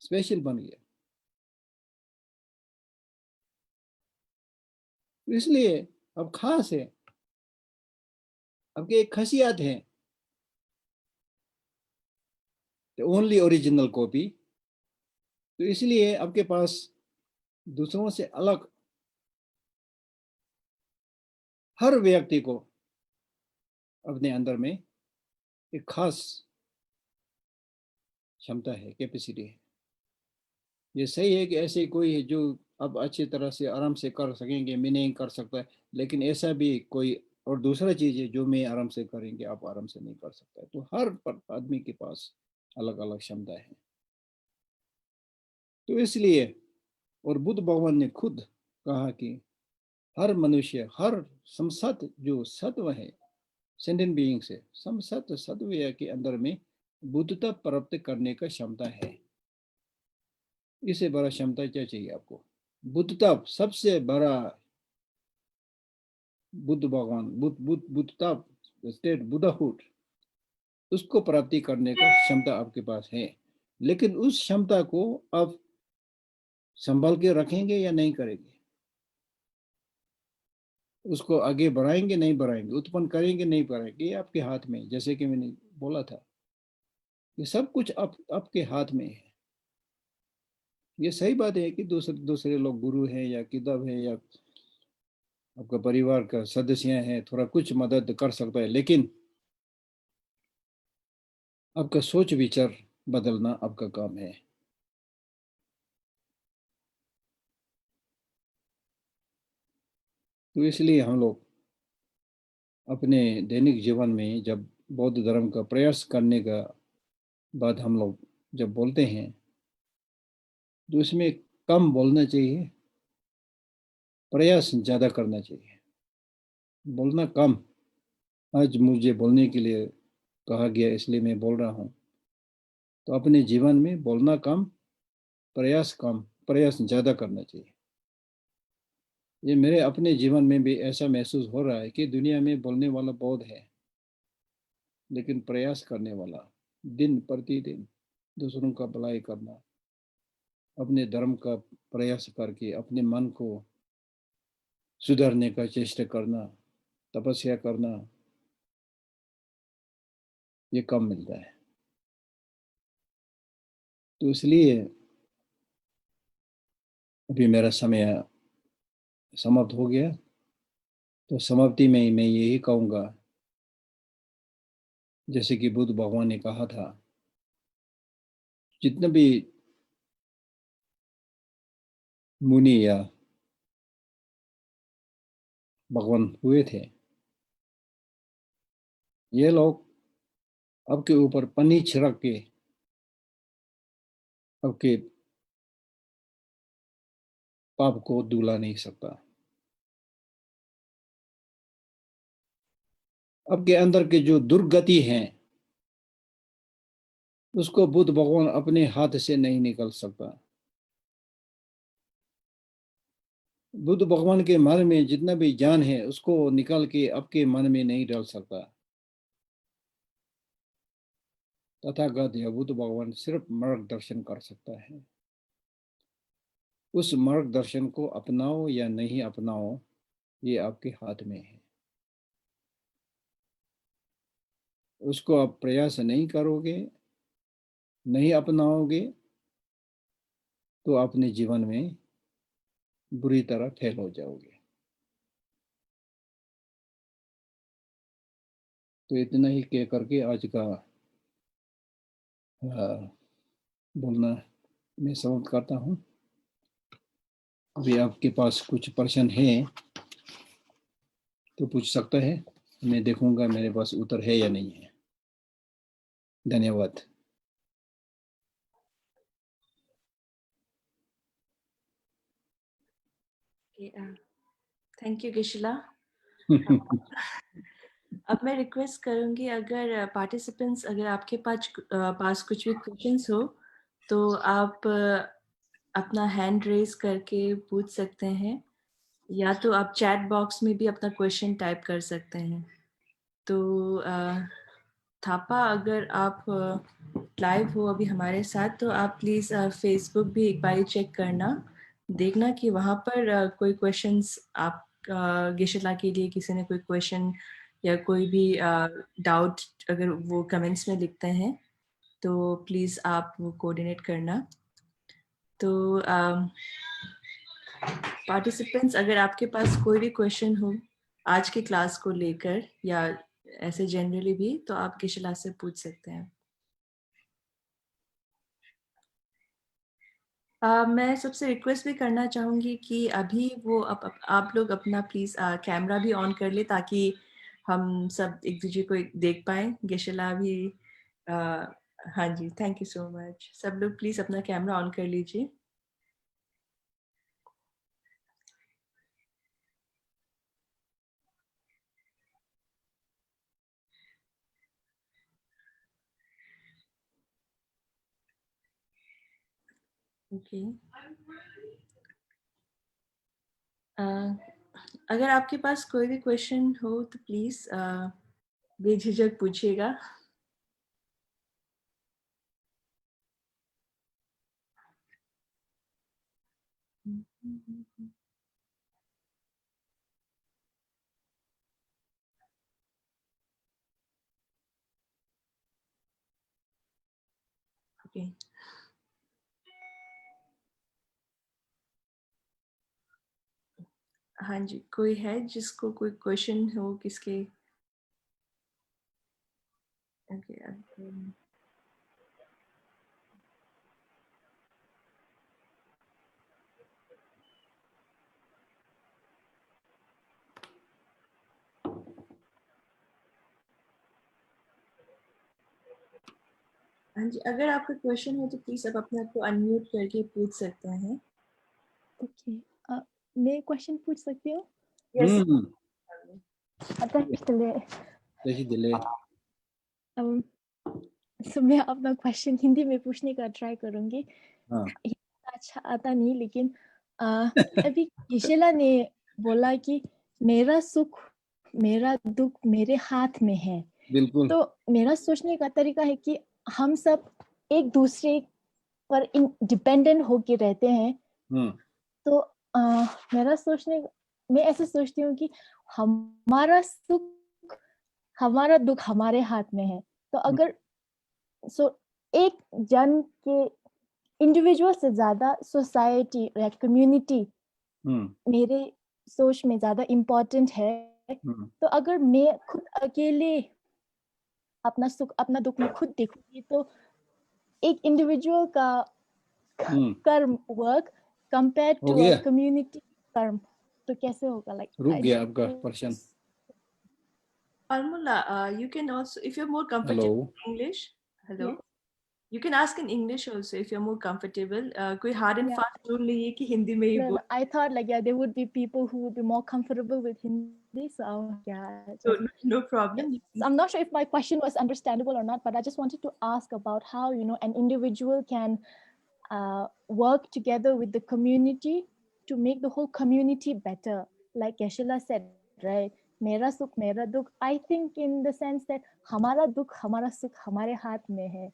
स्पेशल बन गया। तो इसलिए अब खास है, आपकी एक खासियत है, ओनली ओरिजिनल कॉपी। तो इसलिए आपके पास दूसरों से अलग हर व्यक्ति को अपने अंदर में एक खास क्षमता है, कैपेसिटी है। ये सही है कि ऐसे कोई है जो अब अच्छी तरह से आराम से कर सकेंगे, मैं नहीं कर सकता, लेकिन ऐसा भी कोई और दूसरा चीज है जो मैं आराम से करेंगे आप आराम से नहीं कर सकता। तो हर आदमी के पास अलग अलग क्षमता है। तो इसलिए और बुद्ध भगवान ने खुद कहा कि हर मनुष्य, हर समसत जो सत्व है, सेंटेंट बीइंग्स है, समसत सत्व के अंदर में बुद्धता प्राप्त करने का क्षमता है। इससे बड़ा क्षमता क्या चाहिए आपको? बुद्धता सबसे बड़ा, बुद्ध भगवान बुद्धता स्टेट बुद्धहुड, उसको प्राप्ति करने का क्षमता आपके पास है। लेकिन उस क्षमता को आप संभाल के रखेंगे या नहीं करेंगे, उसको आगे बढ़ाएंगे नहीं बढ़ाएंगे, उत्पन्न करेंगे नहीं करेंगे, ये आपके हाथ में। जैसे कि मैंने बोला था, ये सब कुछ आपके हाथ में है। ये सही बात है कि दूसरे दूसरे लोग गुरु हैं या किताब है या आपका परिवार का सदस्य है, थोड़ा कुछ मदद कर सकता है, लेकिन आपका सोच विचार बदलना आपका काम है। तो इसलिए हम लोग अपने दैनिक जीवन में जब बौद्ध धर्म का प्रयास करने का बाद हम लोग जब बोलते हैं तो इसमें कम बोलना चाहिए, प्रयास ज्यादा करना चाहिए। बोलना कम, आज मुझे बोलने के लिए कहा गया इसलिए मैं बोल रहा हूँ। तो अपने जीवन में बोलना कम, प्रयास ज्यादा करना चाहिए। ये मेरे अपने जीवन में भी ऐसा महसूस हो रहा है कि दुनिया में बोलने वाला बहुत है, लेकिन प्रयास करने वाला दिन प्रतिदिन दूसरों का भलाई करना, अपने धर्म का प्रयास करके अपने मन को सुधारने का चेष्टा करना, तपस्या करना, ये कम मिलता है। तो इसलिए अभी मेरा समय समाप्त हो गया, तो समाप्ति में मैं यही कहूँगा, जैसे कि बुद्ध भगवान ने कहा था, जितने भी मुनि या भगवान हुए थे, ये लोग आपके ऊपर पन्नी छिड़क के आपके पाप को धुला नहीं सकता। आपके अंदर के जो दुर्गति है, उसको बुद्ध भगवान अपने हाथ से नहीं निकल सकता। बुद्ध भगवान के मन में जितना भी ज्ञान है, उसको निकाल के आपके मन में नहीं डाल सकता। तथागत या बुद्ध भगवान सिर्फ मार्गदर्शन कर सकता है। उस मार्गदर्शन को अपनाओ या नहीं अपनाओ, ये आपके हाथ में है। उसको आप प्रयास नहीं करोगे, नहीं अपनाओगे, तो अपने जीवन में बुरी तरह फेल हो जाओगे। तो इतना ही कह करके आज का बोलना मैं समाप्त करता हूँ। अभी आपके पास कुछ प्रश्न है तो पूछ सकता है, मैं देखूंगा मेरे पास उत्तर है या नहीं है। धन्यवाद। Thank you Gisela. अब मैं रिक्वेस्ट करूंगी, अगर पार्टिसिपेंट्स, अगर आपके पास कुछ भी क्वेश्चंस हो तो आप अपना हैंड रेज करके पूछ सकते हैं, या तो आप चैट बॉक्स में भी अपना क्वेश्चन टाइप कर सकते हैं। तो थापा, अगर आप लाइव हो अभी हमारे साथ, तो आप प्लीज़ फेसबुक भी एक बार चेक करना, देखना कि वहाँ पर कोई क्वेश्चंस आप गिशिला के लिए किसी ने कोई क्वेश्चन या कोई भी डाउट अगर वो कमेंट्स में लिखते हैं तो प्लीज़ आप वो कोऑर्डिनेट करना। तो पार्टिसिपेंट्स, अगर आपके पास कोई भी क्वेश्चन हो आज की क्लास को लेकर या ऐसे जनरली भी, तो आप गिशिला से पूछ सकते हैं। मैं सबसे रिक्वेस्ट भी करना चाहूँगी कि अभी वो आप लोग अपना प्लीज़ कैमरा भी ऑन कर ले, ताकि हम सब एक दूसरे को देख पाएँ। गिशिला भी हाँ जी, थैंक यू सो मच। सब लोग प्लीज़ अपना कैमरा ऑन कर लीजिए। ओके। अगर आपके पास कोई भी क्वेश्चन हो तो प्लीज़ बेझिझक पूछिएगा। ओके। हाँ जी, कोई है जिसको कोई क्वेश्चन हो किसके? ओके। हाँ जी, अगर आपका क्वेश्चन हो तो प्लीज आप अपने आप को अनम्यूट करके पूछ सकते हैं। ओके, मैं क्वेश्चन पूछ सकती हूँ? यस। जैसी दिले सो मैं अपना क्वेश्चन हिंदी में पूछने का ट्राई करूँगी। हाँ। अच्छा आता नहीं, लेकिन अभी गिशिला ने बोला कि मेरा सुख मेरा दुख मेरे हाथ में है। बिल्कुल। तो मेरा सोचने का तरीका है कि हम सब एक दूसरे पर डिपेंडेंट होके रहते हैं। तो मेरा सोचने, मैं ऐसे सोचती हूँ कि हमारा सुख हमारा दुख हमारे हाथ में है। तो अगर एक जन के इंडिविजुअल से ज्यादा सोसाइटी या कम्युनिटी मेरे सोच में ज्यादा इम्पोर्टेंट है। तो अगर मैं खुद अकेले अपना सुख अपना दुख में खुद देखूंगी तो एक इंडिविजुअल का कर्म वर्क कंपेयर हो टू गया? अ कम्युनिटी कर्म तो कैसे होगा? लाइक रुक गया आपका प्रश्न। Parmula, you can also, if you're more hello. comfortable in English, hello, you can ask in English also if you're more comfortable. कोई hard and Yeah. fast rule नहीं है कि हिंदी में ही No, बोल। no, I thought like there would be people who would be more comfortable with Hindi, so So no problem. So I'm not sure if my question was understandable or not, but I just wanted to ask about how an individual can work together with the community to make the whole community better. Like Yashila said, right? Mera sukh, mera dukh. I think in the sense that hamara dukh, hamara sukh, hamare haath mein hai.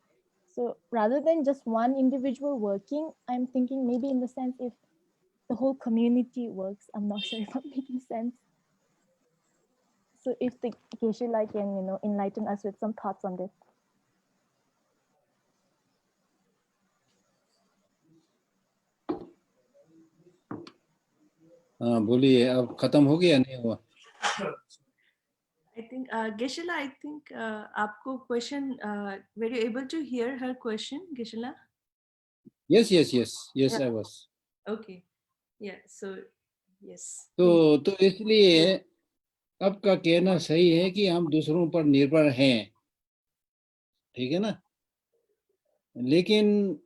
So rather than just one individual working, I'm thinking maybe in the sense if the whole community works. I'm not sure if I'm making sense. So if the Yashila can, enlighten us with some thoughts on this. हाँ बोलिए, अब खत्म हो गया नहीं हुआ? I think Geshila, I think आपको question were you able to hear her question, Geshila? Yes, I was. Okay, yeah, so yes. तो इसलिए आपका कहना सही है कि हम दूसरों पर निर्भर हैं, ठीक है ना? लेकिन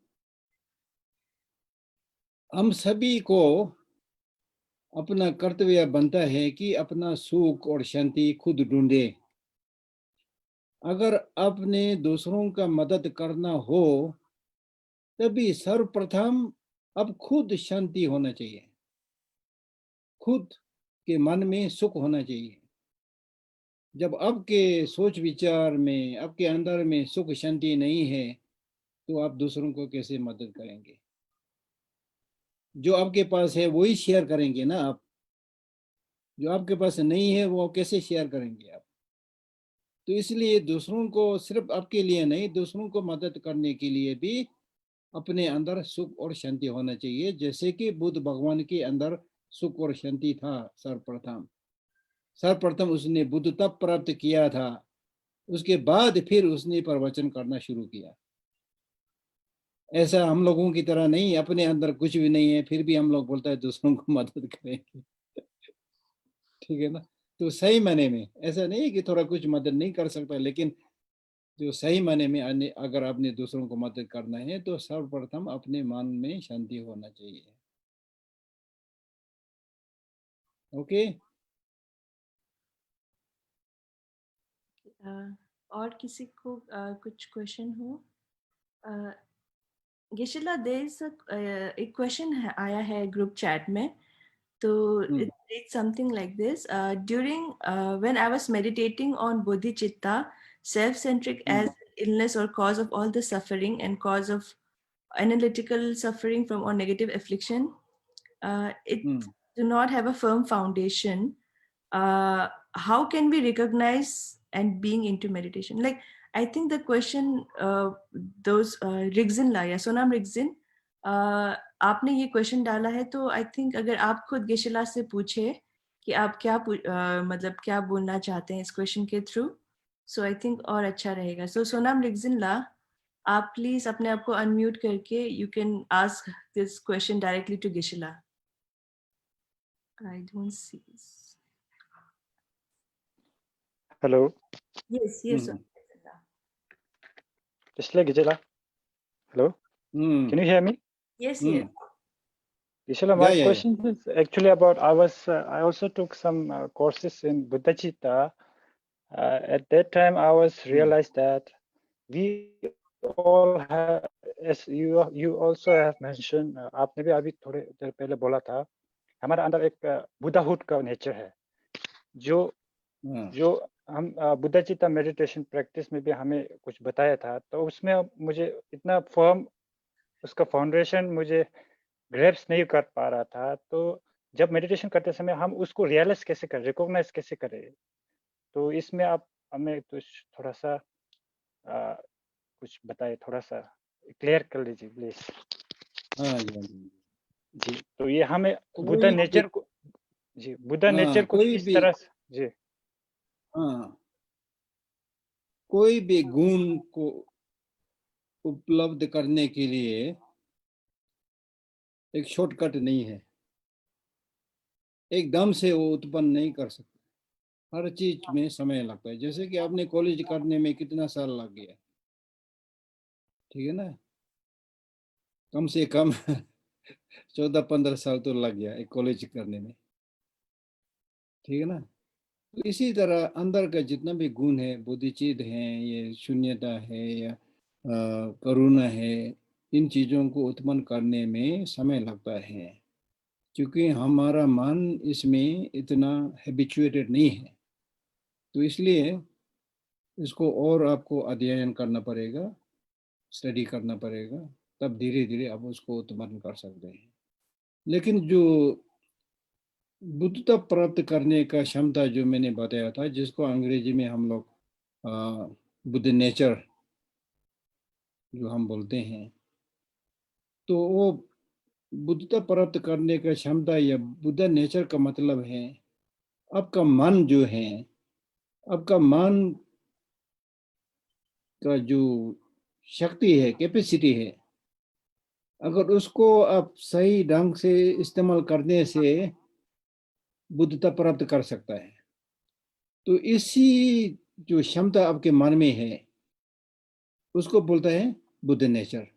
हम सभी को अपना कर्तव्य बनता है कि अपना सुख और शांति खुद ढूंढे। अगर आपने दूसरों का मदद करना हो तभी सर्वप्रथम अब खुद शांति होना चाहिए, खुद के मन में सुख होना चाहिए। जब आपके सोच विचार में, आपके अंदर में सुख शांति नहीं है तो आप दूसरों को कैसे मदद करेंगे? जो आपके पास है वही शेयर करेंगे ना आप, जो आपके पास नहीं है वो कैसे शेयर करेंगे आप? तो इसलिए दूसरों को, सिर्फ आपके लिए नहीं, दूसरों को मदद करने के लिए भी अपने अंदर सुख और शांति होना चाहिए। जैसे कि बुद्ध भगवान के अंदर सुख और शांति था। सर्वप्रथम उसने बुद्ध तब प्राप्त किया था, उसके बाद फिर उसने प्रवचन करना शुरू किया। ऐसा हम लोगों की तरह नहीं, अपने अंदर कुछ भी नहीं है फिर भी हम लोग बोलते हैं दूसरों को मदद करेंगे। ठीक है ना? तो सही मायने में ऐसा नहीं है कि थोड़ा कुछ मदद नहीं कर सकता, लेकिन जो सही मायने में अगर आपने दूसरों को मदद करना है तो सर्वप्रथम अपने मन में शांति होना चाहिए। ओके? और किसी को कुछ क्वेश्चन हो? गिशिला, देयर इज एक क्वेश्चन आया है ग्रुप चैट में, तो it reads something like this: during when I was meditating on bodhicitta, self-centric as illness or cause of all the suffering and cause of analytical suffering from or negative affliction, it do not have a firm foundation. How can we recognize and being into meditation? Like, I think the question those Rigzin लाया, सोनाम रिग्जिन, आपने ये question डाला है, तो I think अगर आप खुद गिशिला से पूछे कि आप क्या मतलब क्या बोलना चाहते हैं इस क्वेश्चन के थ्रू, सो आई थिंक और अच्छा रहेगा। सो सोनाम रिग्जिन ला, आप प्लीज अपने आप को अनम्यूट करके you can ask this question directly to Gisela. I don't see this. Hello. Yes, Gisela. Hello. Can you hear me? Yes. Gisela, my question is actually about, I also took some courses in Buddhicitta. At that time, I was realized that we all have, as you also have mentioned, आपने भी अभी थोड़े देर पहले बोला था, हमारे अंदर एक बुद्धाहुड का नेचर है, जो हम बुद्धाचित्ता मेडिटेशन प्रैक्टिस में भी हमें कुछ बताया था। तो उसमें मुझे इतना फर्म उसका फाउंडेशन मुझे ग्रैप्स नहीं कर पा रहा था। तो जब मेडिटेशन करते समय हम उसको रियलाइज कैसे करें, रिकॉग्नाइज कैसे करें? तो इसमें आप हमें थोड़ा सा कुछ बताए, थोड़ा सा क्लियर कर लीजिए प्लीज। हाँ जी, हाँ जी। जी, तो ये हमें बुद्धा कोई भी नेचर को, जी, बुद्धा हाँ, नेचर को कोई इस भी तरह से, जी, हाँ, कोई भी गुण को उपलब्ध करने के लिए एक शॉर्टकट नहीं है, एकदम से वो उत्पन्न नहीं कर सकते। हर चीज में समय लगता है। जैसे कि आपने कॉलेज करने में कितना साल लग गया, ठीक है ना, कम से कम 14-15 साल तो लग गया एक कॉलेज करने में, ठीक है ना। तो इसी तरह अंदर का जितना भी गुण है, बुद्धिचित है, ये शून्यता है या करुणा है, इन चीजों को उत्पन्न करने में समय लगता है, क्योंकि हमारा मन इसमें इतना हैबिचुएटेड नहीं है। तो इसलिए इसको और आपको अध्ययन करना पड़ेगा, स्टडी करना पड़ेगा, तब धीरे धीरे आप उसको उत्पन्न कर सकते हैं। लेकिन जो बुद्धता प्राप्त करने का क्षमता जो मैंने बताया था, जिसको अंग्रेजी में हम लोग बुद्ध नेचर जो हम बोलते हैं, तो वो बुद्धता प्राप्त करने का क्षमता या बुद्ध नेचर का मतलब है आपका मन जो है, आपका मन का जो शक्ति है, कैपेसिटी है, अगर उसको आप सही ढंग से इस्तेमाल करने से बुद्धता प्राप्त कर सकता है। तो इसी जो क्षमता आपके मन में है उसको बोलता है बुद्ध नेचर।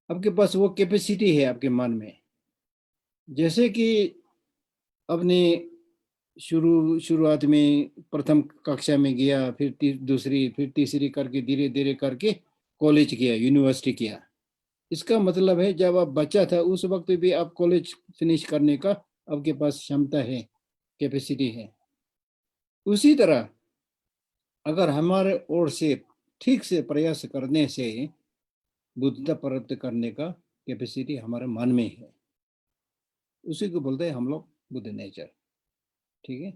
आपके पास वो कैपेसिटी है आपके मन में। जैसे कि अपने शुरुआत में प्रथम कक्षा में गया, फिर दूसरी, फिर तीसरी करके धीरे धीरे करके कॉलेज किया, यूनिवर्सिटी किया। इसका मतलब है जब आप बच्चा था उस वक्त भी आप कॉलेज फिनिश करने का आपके पास क्षमता है, कैपेसिटी है। उसी तरह अगर हमारे ओर से ठीक से प्रयास करने से बुद्धता प्राप्त करने का कैपेसिटी हमारे मन में है, उसी को बोलते हैं हम लोग बुद्ध नेचर। ठीक है।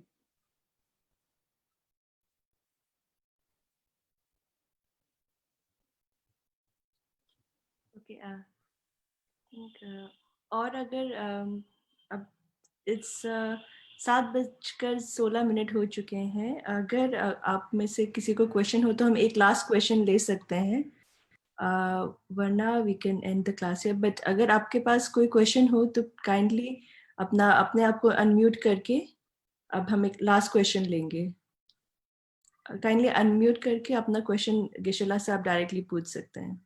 ओके, थिंक और अगर अब इट्स 7:16 हो चुके हैं। अगर आप में से किसी को क्वेश्चन हो तो हम एक लास्ट क्वेश्चन ले सकते हैं, वरना we can end the class here. But अगर आपके पास कोई क्वेश्चन हो तो काइंडली अपने आप को अनम्यूट करके अब हम एक लास्ट क्वेश्चन लेंगे। काइंडली अनम्यूट करके अपना क्वेश्चन गिशला से आप डायरेक्टली पूछ सकते हैं।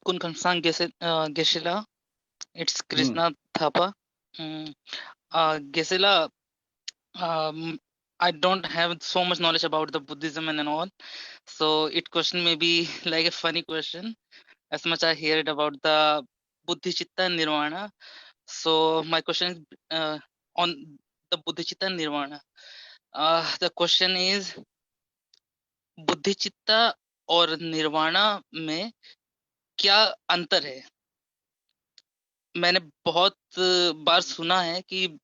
Kunkansang Gesela. It's Krishna Thapa. Gesela, I don't have so much knowledge about the Buddhism and all, so it question may be like a funny question. As much I heard about the Buddhichitta Nirvana, so my question is on the Buddhichitta Nirvana. The question is बुद्धिचित्ता और निर्वाणा में क्या अंतर है? मैंने बहुत बार सुना है कि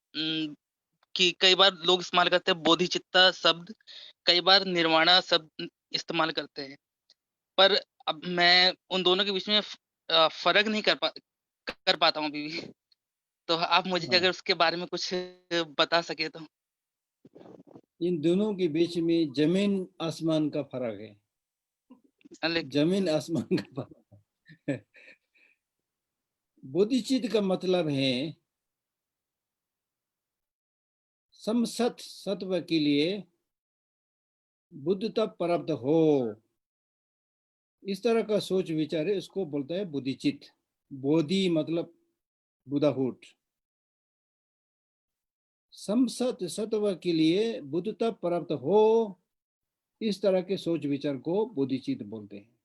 कई बार लोग इस्तेमाल करते हैं बोधिचित्ता शब्द, कई बार निर्वाणा शब्द इस्तेमाल करते हैं, पर अब मैं उन दोनों के बीच में फर्क नहीं कर पाता हूँ अभी भी। तो आप मुझे अगर उसके बारे में कुछ बता सके तो। इन दोनों के बीच में जमीन आसमान का फर्क है, जमीन आसमान का फर्क है। बोधिचित्त का मतलब है समसत सत्व के लिए बुद्धता प्राप्त हो, इस तरह का सोच विचार है, उसको बोलता है बुद्धिचित्त। बोधि मतलब बुधाहुड। समसत सत्व के लिए बुद्धता प्राप्त हो, इस तरह के सोच विचार को बोधिचित्त बोलते हैं।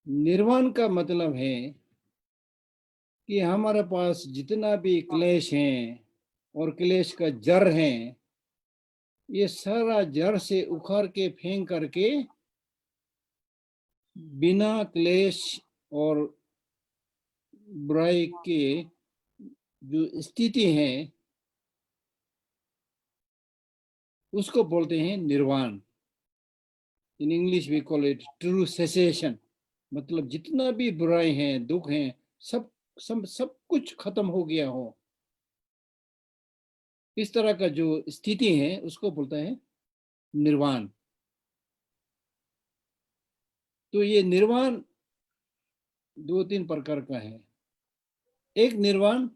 निर्वाण का मतलब है कि हमारे पास जितना भी क्लेश हैं और क्लेश का जड़ है, ये सारा जड़ से उखाड़ के फेंक करके बिना क्लेश और बुराई के जो स्थिति है उसको बोलते हैं nirvana. In English we call it true cessation. मतलब जितना भी बुराई हैं, दुख हैं, सब सब सब कुछ खत्म हो गया हो, इस तरह का जो स्थिति है उसको बोलता है निर्वाण। तो ये निर्वाण 2-3 प्रकार का है। एक निर्वाण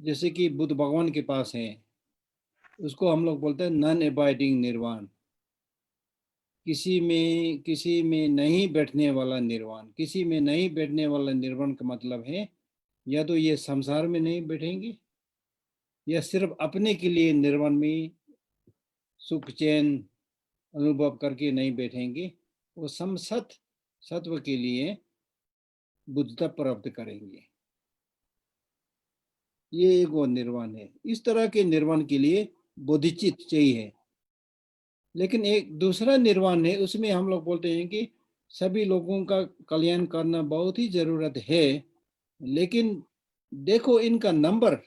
जैसे कि बुद्ध भगवान के पास है, उसको हम लोग बोलते हैं नॉन अबाइडिंग निर्वाण। किसी में नहीं बैठने वाला निर्वाण। किसी में नहीं बैठने वाला निर्वाण का मतलब है या तो ये संसार में नहीं बैठेंगे या सिर्फ अपने के लिए निर्वाण में सुख चैन अनुभव करके नहीं बैठेंगे, वो समसत सत्व के लिए बुद्धता प्राप्त करेंगे। ये एक और निर्वाण है। इस तरह के निर्वाण के लिए बोधिचित्त चाहिए। लेकिन एक दूसरा निर्वाण है, उसमें हम लोग बोलते हैं कि सभी लोगों का कल्याण करना बहुत ही जरूरत है, लेकिन देखो इनका नंबर,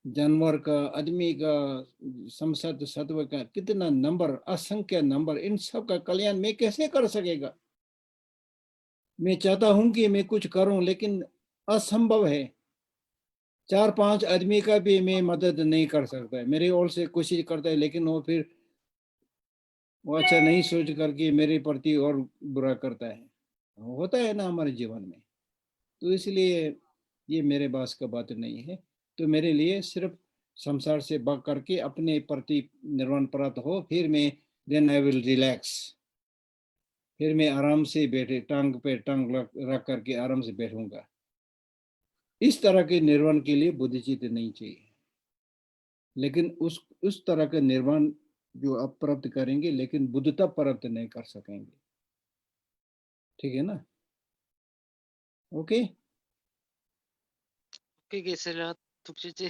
जानवर का, आदमी का, समसत सत्व का कितना नंबर, असंख्य नंबर, इन सब का कल्याण मैं कैसे कर सकेगा। मैं चाहता हूं कि मैं कुछ करूं, लेकिन असंभव है। 4-5 आदमी का भी मैं मदद नहीं कर सकता है। मेरी ओर से कोशिश करता है, लेकिन वो फिर वो अच्छा नहीं सोच करके मेरे प्रति और बुरा करता है। होता है ना हमारे जीवन में। तो इसलिए ये मेरे पास का बात नहीं है। तो मेरे लिए सिर्फ संसार से भाग करके अपने प्रति निर्वाण प्राप्त हो, फिर मैं देन आई विल रिलैक्स। फिर मैं आराम से बैठे, टांग पे टांग रख करके आराम से बैठूंगा। इस तरह के निर्वाण के लिए बुद्धिचित्त नहीं चाहिए। लेकिन उस तरह का निर्वाण जो आप प्राप्त करेंगे, लेकिन बुद्धता प्राप्त नहीं कर सकेंगे। ठीक है ना? ओके ओके गेशला तुकचे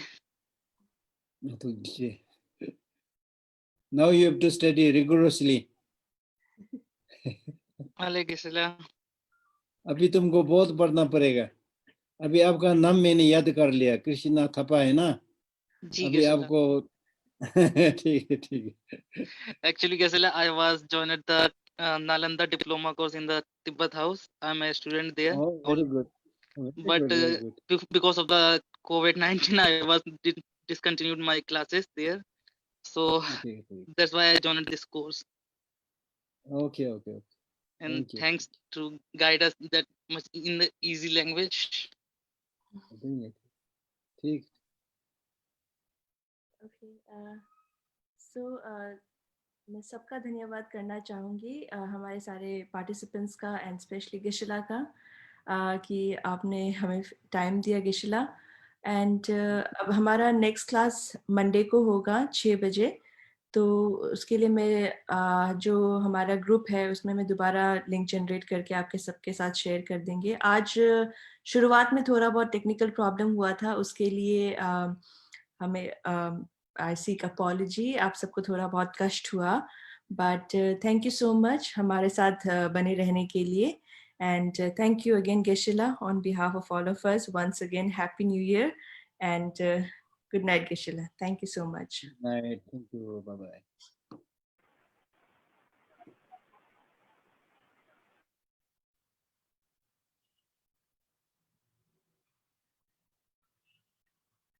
now you have to study rigorously. वाले गेशला अभी तुमको बहुत पढ़ना पड़ेगा। अभी आपका नाम मैंने याद कर लिया, कृष्णा थपा है ना? जी अभी गेशला आपको ठीक है, ठीक है। actually गेशला I was joined at the Nalanda diploma course in the Tibet house. I'm a student there. Oh, very good. Very But good, very good. because of the COVID-19 I was discontinued my classes there, so Okay, okay. that's why I joined this course. Okay, okay, okay. And Thank you. thanks to guide us that much in the easy language. ठीक। Okay, सो मैं सबका धन्यवाद करना चाहूँगी, हमारे सारे participants का and specially गिशिला का, कि आपने हमें टाइम दिया गिशिला। एंड अब हमारा नेक्स्ट क्लास मंडे को होगा 6 बजे। तो उसके लिए मैं जो हमारा ग्रुप है उसमें मैं दोबारा लिंक जनरेट करके आपके सबके साथ शेयर कर देंगे। आज शुरुआत में थोड़ा बहुत टेक्निकल प्रॉब्लम हुआ था, उसके लिए हमें आई सीक अपॉलजी, आप सबको थोड़ा बहुत कष्ट हुआ, but thank you so much हमारे साथ बने रहने के लिए। And thank you again Geshe-la on behalf of all of us. Once again, Happy New Year and good night Geshe-la. Thank you so much. Good night. Thank you. Bye-bye.